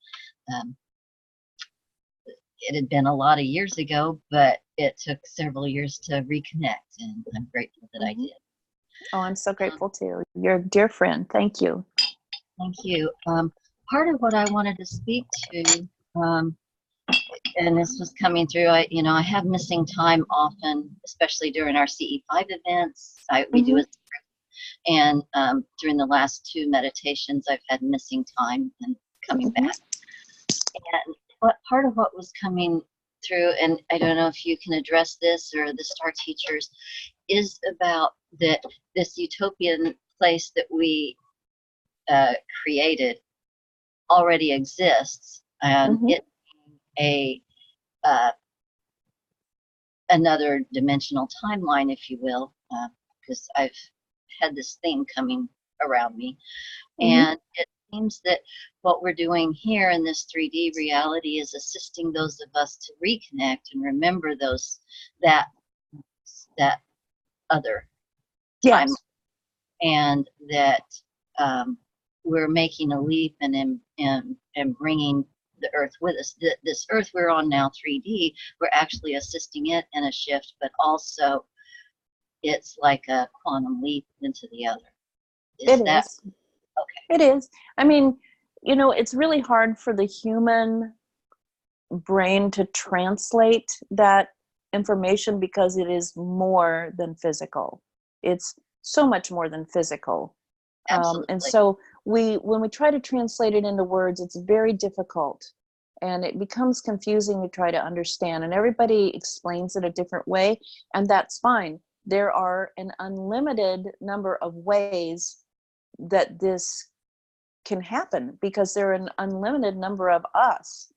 it had been a lot of years ago, but it took several years to reconnect. And I'm grateful that I did. Oh, I'm so grateful too. You're a dear friend. Thank you. Thank you. Part of what I wanted to speak to, and this was coming through, I have missing time often, especially during our CE5 events. We do it, and during the last 2 meditations, I've had missing time and coming back. And part of what was coming through, and I don't know if you can address this or the Star Teachers, is about this utopian place that we created already exists, and it another dimensional timeline, if you will, because I've had this thing coming around me, and it seems that what we're doing here in this 3D reality is assisting those of us to reconnect and remember that other time, and that we're making a leap and bringing the earth with us. This earth we're on now, 3D, we're actually assisting it in a shift, but also it's like a quantum leap into the other. Is that okay? It is. I mean, it's really hard for the human brain to translate that information because it is more than physical. It's so much more than physical. Absolutely. And so when we try to translate it into words, it's very difficult. and it becomes confusing to try to understand, and everybody explains it a different way, and that's fine. There are an unlimited number of ways that this can happen, because there are an unlimited number of us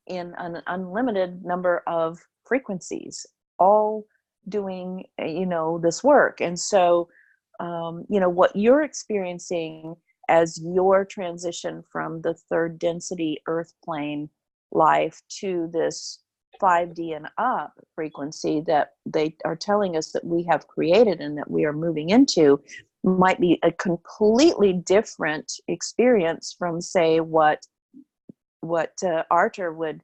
in an unlimited number of frequencies, all doing, this work. And so, what you're experiencing as your transition from the third density earth plane life to this 5D and up frequency that they are telling us that we have created and that we are moving into, might be a completely different experience from, say, what Arthur would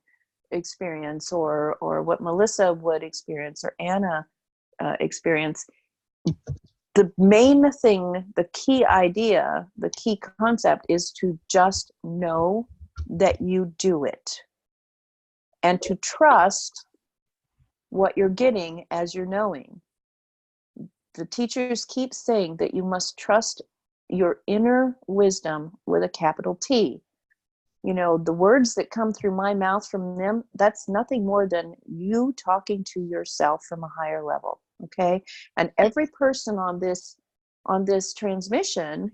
experience, or what Melissa would experience, or Anna experience. The main thing, the key idea, the key concept is to just know that you do it, and to trust what you're getting as you're knowing. The teachers keep saying that you must trust your inner wisdom with a capital T. The words that come through my mouth from them, that's nothing more than you talking to yourself from a higher level. Okay. And every person on this transmission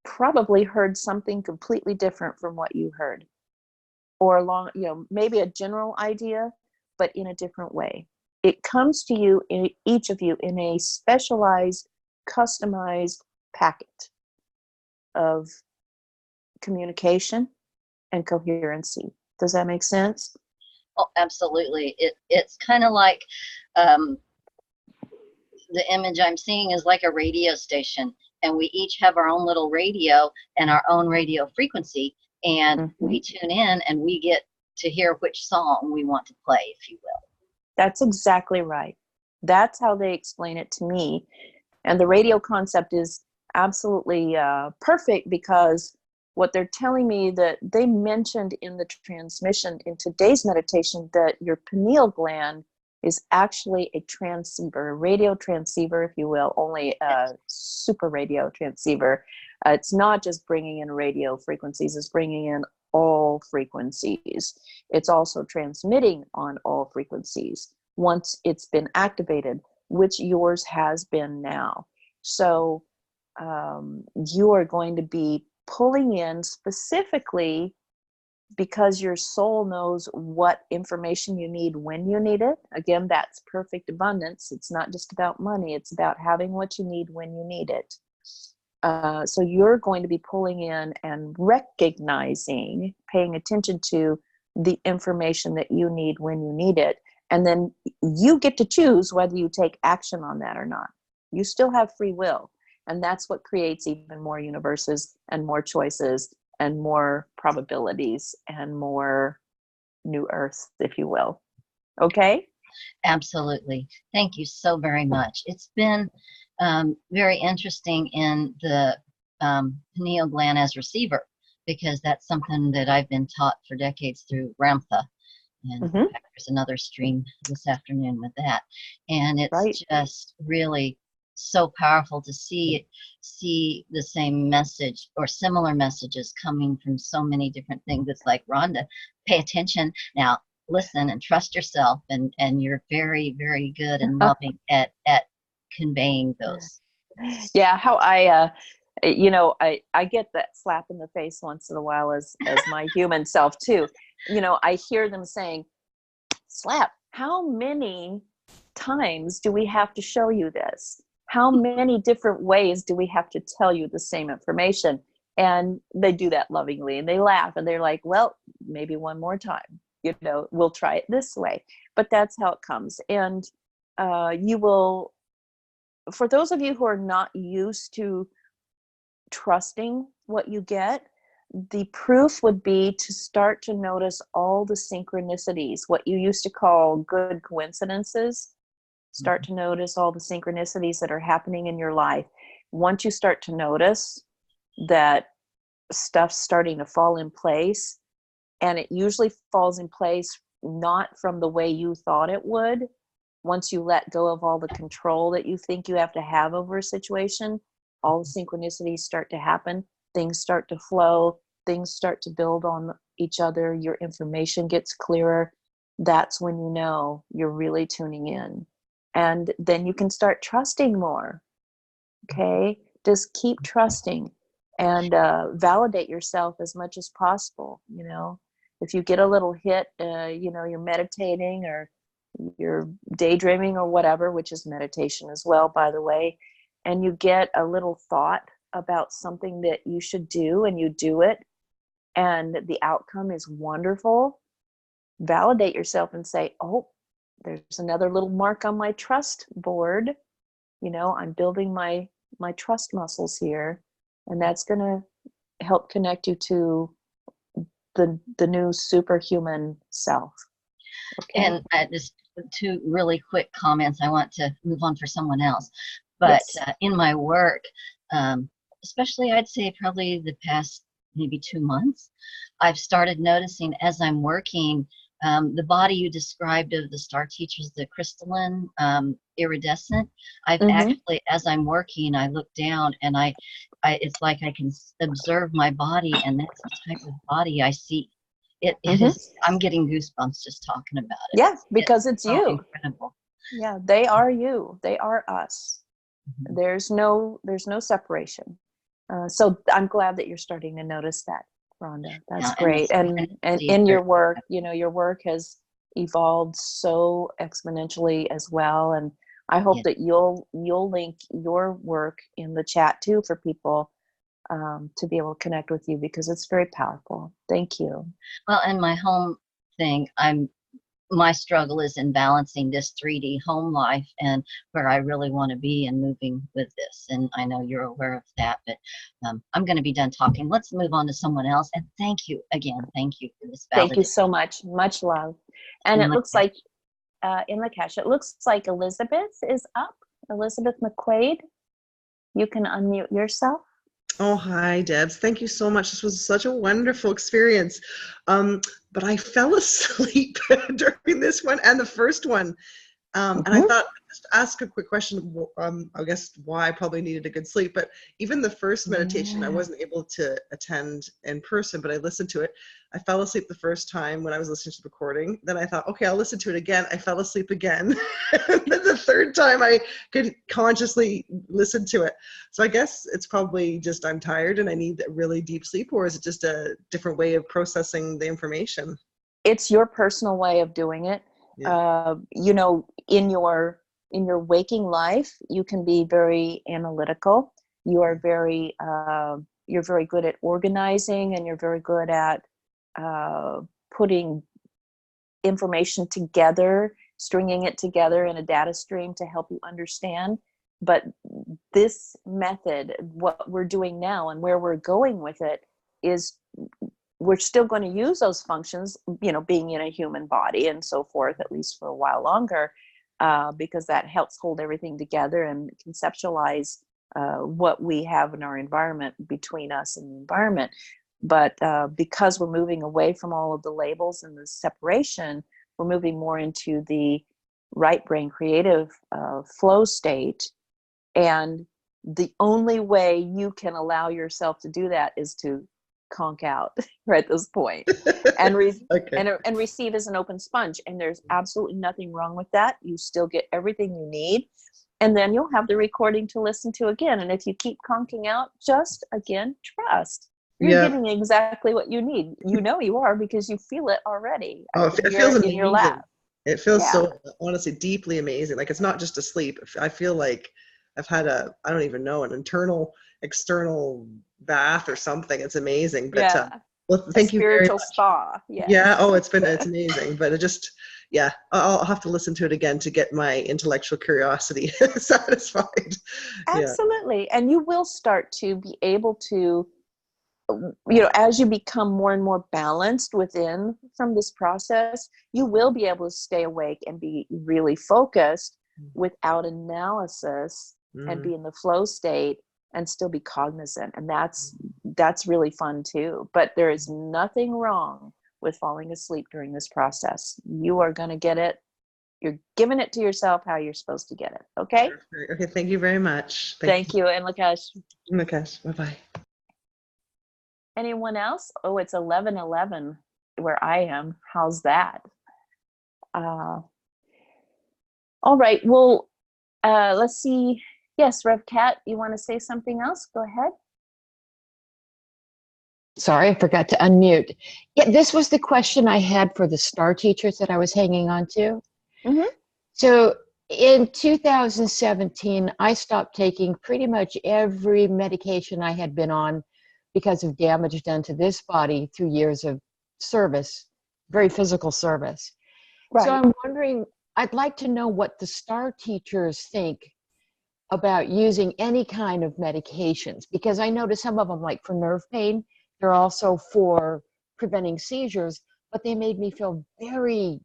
probably heard something completely different from what you heard, or along, maybe a general idea, but in a different way. It comes to you, in each of you, in a specialized, customized packet of communication and coherency. Does that make sense? Oh, absolutely. It's kind of like the image I'm seeing is like a radio station, and we each have our own little radio and our own radio frequency, and we tune in and we get to hear which song we want to play, if you will. That's exactly right. That's how they explain it to me. And the radio concept is absolutely perfect, because what they're telling me, that they mentioned in the transmission in today's meditation, that your pineal gland is actually a transceiver, a radio transceiver, if you will, only a super radio transceiver. It's not just bringing in radio frequencies, it's bringing in all frequencies. It's also transmitting on all frequencies once it's been activated, which yours has been now. So you are going to be pulling in specifically because your soul knows what information you need when you need it. Again, that's perfect abundance. It's not just about money. It's about having what you need when you need it. So you're going to be pulling in and recognizing, paying attention to the information that you need when you need it. And then you get to choose whether you take action on that or not. You still have free will. And that's what creates even more universes and more choices and more probabilities and more new earths, if you will. Okay? Absolutely. Thank you so very much. It's been very interesting in the pineal gland as receiver, because that's something that I've been taught for decades through Ramtha. And in fact, there's another stream this afternoon with that. And it's just really so powerful to see the same message or similar messages coming from so many different things. It's like, Rhonda, pay attention now, listen and trust yourself, and you're very, very good and loving at conveying those. Yeah, how I get that slap in the face once in a while as my human self too. I hear them saying, slap, how many times do we have to show you this? How many different ways do we have to tell you the same information? And they do that lovingly, and they laugh, and they're like, well, maybe one more time, we'll try it this way. But that's how it comes. And you will, for those of you who are not used to trusting what you get, the proof would be to start to notice all the synchronicities, what you used to call good coincidences. Start to notice all the synchronicities that are happening in your life. Once you start to notice that stuff's starting to fall in place, and it usually falls in place not from the way you thought it would, once you let go of all the control that you think you have to have over a situation, all the synchronicities start to happen, things start to flow, things start to build on each other, your information gets clearer, that's when you know you're really tuning in. And then you can start trusting more. Okay? Just keep trusting and validate yourself as much as possible. You know, if you get a little hit, you know, you're meditating or you're daydreaming or whatever, which is meditation as well, by the way, and you get a little thought about something that you should do and you do it and the outcome is wonderful, validate yourself and say, oh, there's another little mark on my trust board. You know, I'm building my trust muscles here, and that's going to help connect you to the new superhuman self. Okay. And just two really quick comments. I want to move on for someone else. But Yes. In my work, especially I'd say probably the past maybe 2 months, I've started noticing as I'm working, the body you described of the star teachers, the crystalline, iridescent, I've actually, as I'm working, I look down and I it's like I can observe my body, and that's the type of body I see. It is, I'm getting goosebumps just talking about it. Yeah, because it's so you. incredible. Yeah, they are you. They are us. There's no separation. So I'm glad that you're starting to notice that, Rhonda. That's great. And in your work, you know, your work has evolved so exponentially as well. And I hope that you'll link your work in the chat too for people to be able to connect with you, because it's very powerful. Thank you. Well, and my home thing, my struggle is in balancing this 3D home life and where I really want to be and moving with this. And I know you're aware of that, but I'm going to be done talking. Let's move on to someone else. And thank you again. Thank you for this. Thank you so much. Much love. And it looks like in Lakesh, it looks like Elizabeth is up. Elizabeth McQuaid, you can unmute yourself. Oh, hi, Debs. Thank you so much. This was such a wonderful experience. But I fell asleep during this one and the first one. And I thought, just ask a quick question. I guess why I probably needed a good sleep, but even the first meditation, I wasn't able to attend in person, but I listened to it. I fell asleep the first time when I was listening to the recording. Then I thought, okay, I'll listen to it again. I fell asleep again. And then the third time I could consciously listen to it. So I guess it's probably just I'm tired and I need a really deep sleep, or is it just a different way of processing the information? It's your personal way of doing it. Yeah. You know, in your waking life, you can be very analytical. You are you're very good at organizing, and you're very good at putting information together, stringing it together in a data stream to help you understand. But this method, what we're doing now and where we're going with it, is we're still going to use those functions, you know, being in a human body and so forth, at least for a while longer, because that helps hold everything together and conceptualize what we have in our environment between us and the environment. But because we're moving away from all of the labels and the separation, we're moving more into the right brain creative flow state. And the only way you can allow yourself to do that is to conk out right at this point and and receive as an open sponge. And there's absolutely nothing wrong with that. You still get everything you need, and then you'll have the recording to listen to again. And if you keep conking out, just again trust you're getting exactly what you need. You know you are, because you feel it already. Oh, it feels amazing. In your lab. It feels so, honestly, deeply amazing. Like, it's not just a sleep. I feel like I've had I don't even know, an internal, external bath or something. It's amazing. But well, thank you very much. Spiritual spa. Yeah. Oh, it's amazing. But it just, I'll have to listen to it again to get my intellectual curiosity satisfied. Absolutely. And you will start to be able to, you know, as you become more and more balanced from this process, you will be able to stay awake and be really focused without analysis and be in the flow state and still be cognizant. And that's really fun too. But there is nothing wrong with falling asleep during this process. You are going to get it. You're giving it to yourself how you're supposed to get it. Okay? Okay. Thank you very much. Thank you. And Lakesh. Lakesh, bye-bye. Anyone else? Oh, it's 11:11. where I am. How's that? All right. Well, let's see. Yes, Rev Cat, you want to say something else? Go ahead. Sorry, I forgot to unmute. Yeah, this was the question I had for the STAR teachers that I was hanging on to. Mm-hmm. So in 2017, I stopped taking pretty much every medication I had been on because of damage done to this body through years of service, very physical service. Right. So I'm wondering, I'd like to know what the STAR teachers think about using any kind of medications, because I noticed some of them, like for nerve pain, they're also for preventing seizures, but they made me feel very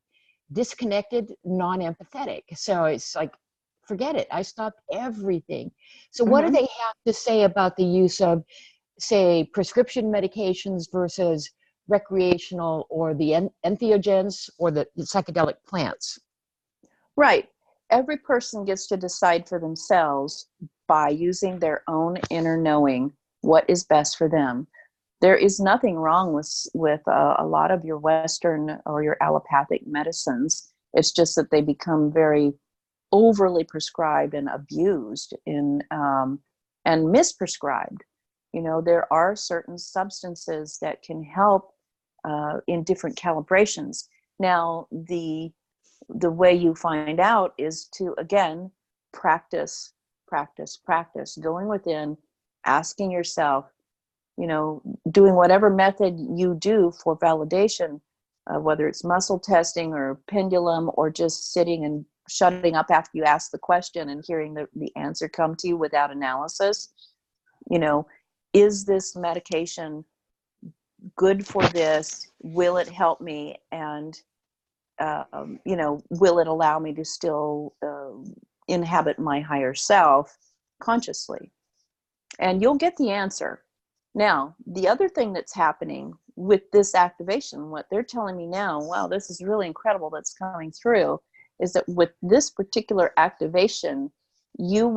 disconnected, non-empathetic. So it's like, forget it. I stopped everything. So what do they have to say about the use of, say, prescription medications versus recreational, or the entheogens, or the psychedelic plants? Right. Every person gets to decide for themselves by using their own inner knowing what is best for them. There is nothing wrong with a lot of your Western or your allopathic medicines. It's just that they become very overly prescribed and abused and misprescribed. You know, there are certain substances that can help in different calibrations. Now, the way you find out is to, again, practice, going within, asking yourself, you know, doing whatever method you do for validation, whether it's muscle testing or pendulum, or just sitting and shutting up after you ask the question and hearing the answer come to you without analysis. You know, is this medication good for this? Will it help me? And you know, will it allow me to still inhabit my higher self consciously? And you'll get the answer. Now, the other thing that's happening with this activation, what they're telling me now, wow, this is really incredible that's coming through, is that with this particular activation, you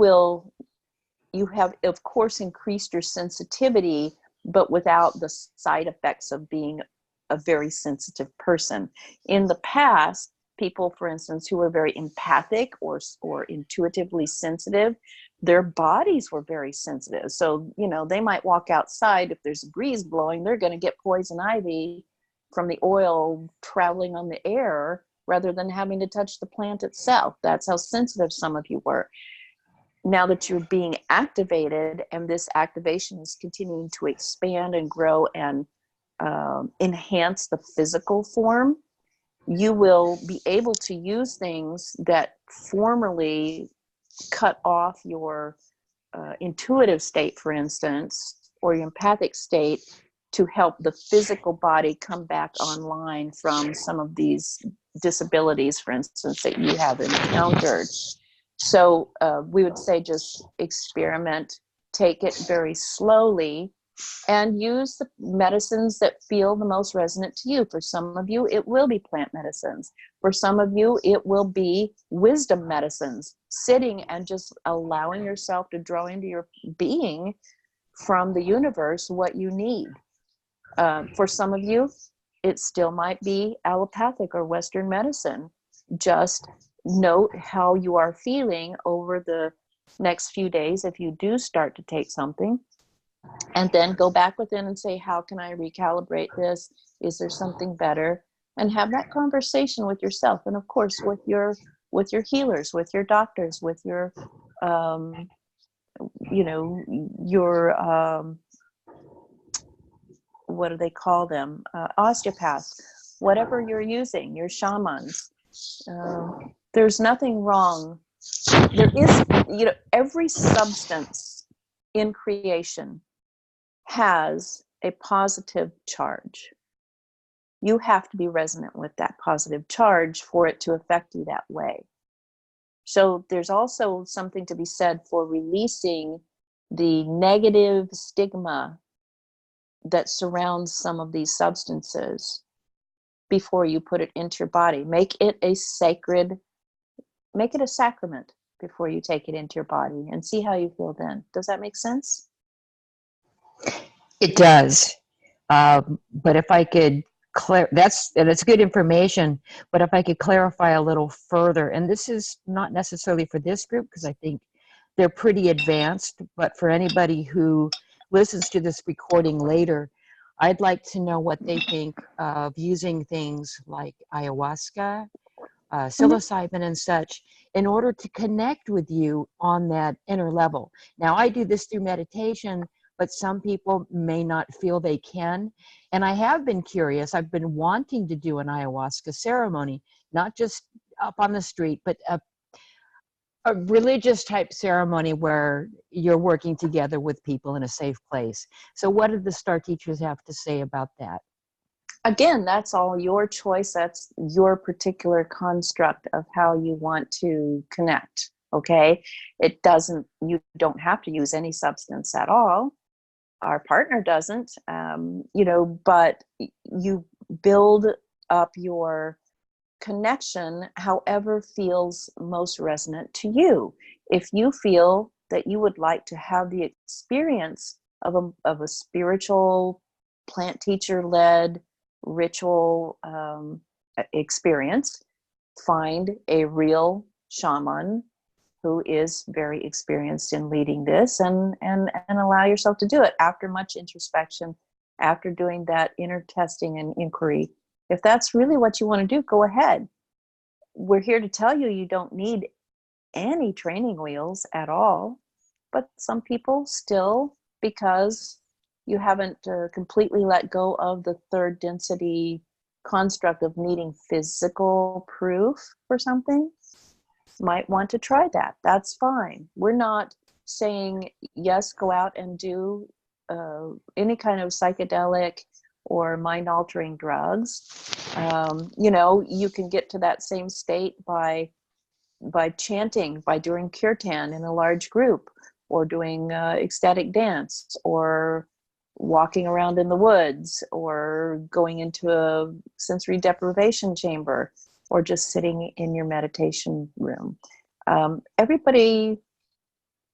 have, of course, increased your sensitivity, but without the side effects of being a very sensitive person. In the past, people, for instance, who were very empathic or intuitively sensitive, their bodies were very sensitive. So, you know, they might walk outside. If there's a breeze blowing, they're going to get poison ivy from the oil traveling on the air rather than having to touch the plant itself. That's how sensitive some of you were. Now that you're being activated, and this activation is continuing to expand and grow and enhance the physical form, you will be able to use things that formerly cut off your intuitive state, for instance, or your empathic state, to help the physical body come back online from some of these disabilities, for instance, that you have encountered. So we would say just experiment, take it very slowly, and use the medicines that feel the most resonant to you. For some of you, it will be plant medicines. For some of you, it will be wisdom medicines, sitting and just allowing yourself to draw into your being from the universe what you need. For some of you, it still might be allopathic or Western medicine. Just note how you are feeling over the next few days if you do start to take something. And then go back within and say, how can I recalibrate this? Is there something better? And have that conversation with yourself. And of course, with your healers, with your doctors, with your, you know, your, what do they call them? Osteopaths, whatever you're using, your shamans. There's nothing wrong. There is, you know, every substance in creation has a positive charge. You have to be resonant with that positive charge for it to affect you that way. So there's also something to be said for releasing the negative stigma that surrounds some of these substances before you put it into your body. Make it a sacrament before you take it into your body, and see how you feel then. Does that make sense? It does. But if I could that's good information. But if I could clarify a little further, and this is not necessarily for this group because I think they're pretty advanced, but for anybody who listens to this recording later, I'd like to know what they think of using things like ayahuasca, psilocybin and such in order to connect with you on that inner level. Now, I do this through meditation, but some people may not feel they can. And I have been curious. I've been wanting to do an ayahuasca ceremony, not just up on the street, but a religious type ceremony where you're working together with people in a safe place. So what did the STAR teachers have to say about that? Again, that's all your choice. That's your particular construct of how you want to connect. Okay. You don't have to use any substance at all. Our partner doesn't, but you build up your connection however feels most resonant to you. If you feel that you would like to have the experience of a spiritual plant teacher led ritual experience, find a real shaman who is very experienced in leading this and allow yourself to do it after much introspection, after doing that inner testing and inquiry. If that's really what you want to do, go ahead. We're here to tell you you don't need any training wheels at all, but some people still, because you haven't completely let go of the third density construct of needing physical proof for something, might want to try that. That's fine. We're not saying, yes, go out and do any kind of psychedelic or mind-altering drugs. You can get to that same state by chanting, by doing kirtan in a large group, or doing ecstatic dance, or walking around in the woods, or going into a sensory deprivation chamber, or just sitting in your meditation room. Everybody,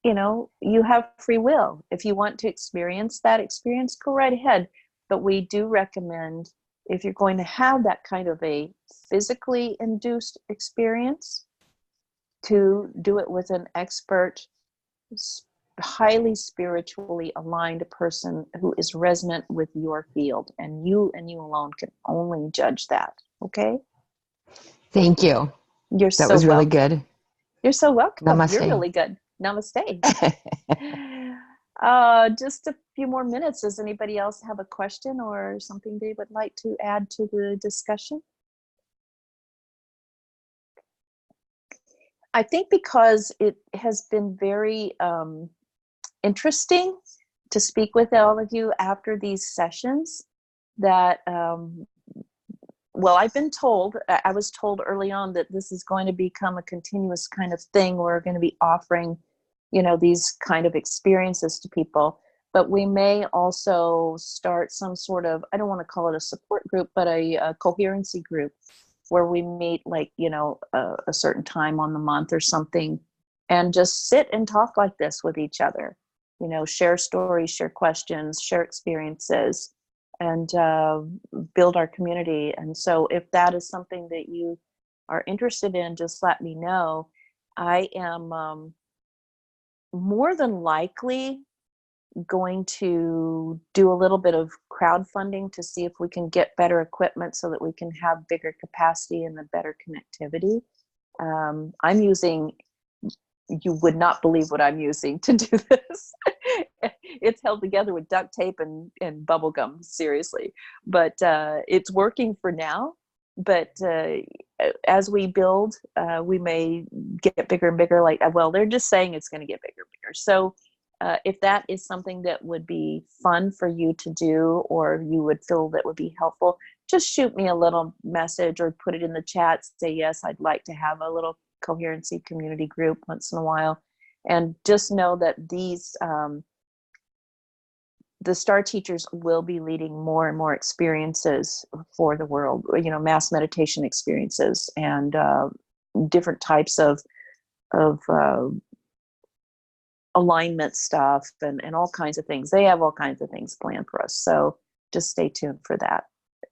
you have free will. If you want to experience that experience, go right ahead. But we do recommend, if you're going to have that kind of a physically induced experience, to do it with an expert, highly spiritually aligned person who is resonant with your field, and you alone can only judge that. Okay? Thank you. That was really good. You're so welcome. Namaste. You're really good. Namaste. Just a few more minutes. Does anybody else have a question or something they would like to add to the discussion? I think because it has been very interesting to speak with all of you after these sessions, that I've been told, I was told early on that this is going to become a continuous kind of thing. We're going to be offering, these kind of experiences to people, but we may also start some sort of, I don't want to call it a support group, but a coherency group, where we meet like, a certain time on the month or something, and just sit and talk like this with each other, share stories, share questions, share experiences, and build our community. And so if that is something that you are interested in, just let me know. I am more than likely going to do a little bit of crowdfunding to see if we can get better equipment so that we can have bigger capacity and the better connectivity. I'm using, you would not believe what I'm using to do this. It's held together with duct tape and bubble gum, seriously. But it's working for now. But as we build, we may get bigger and bigger. They're just saying it's going to get bigger and bigger. So if that is something that would be fun for you to do, or you would feel that would be helpful, just shoot me a little message or put it in the chat. Say, yes, I'd like to have a little coherency community group once in a while. And just know that these, the STAR teachers will be leading more and more experiences for the world, mass meditation experiences, and different types of alignment stuff, and all kinds of things. They have all kinds of things planned for us. So just stay tuned for that.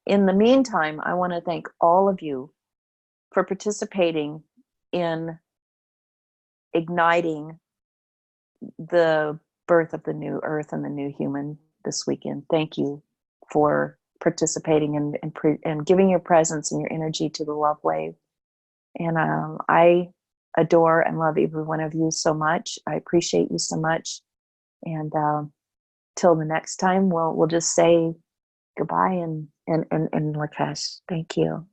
in the meantime, I want to thank all of you for participating in igniting the birth of the new earth and the new human this weekend. Thank you for participating and giving your presence and your energy to the love wave. And I adore and love every one of you so much. I appreciate you so much. And till the next time, we'll just say goodbye and Lakesh. Thank you.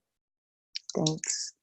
Thanks.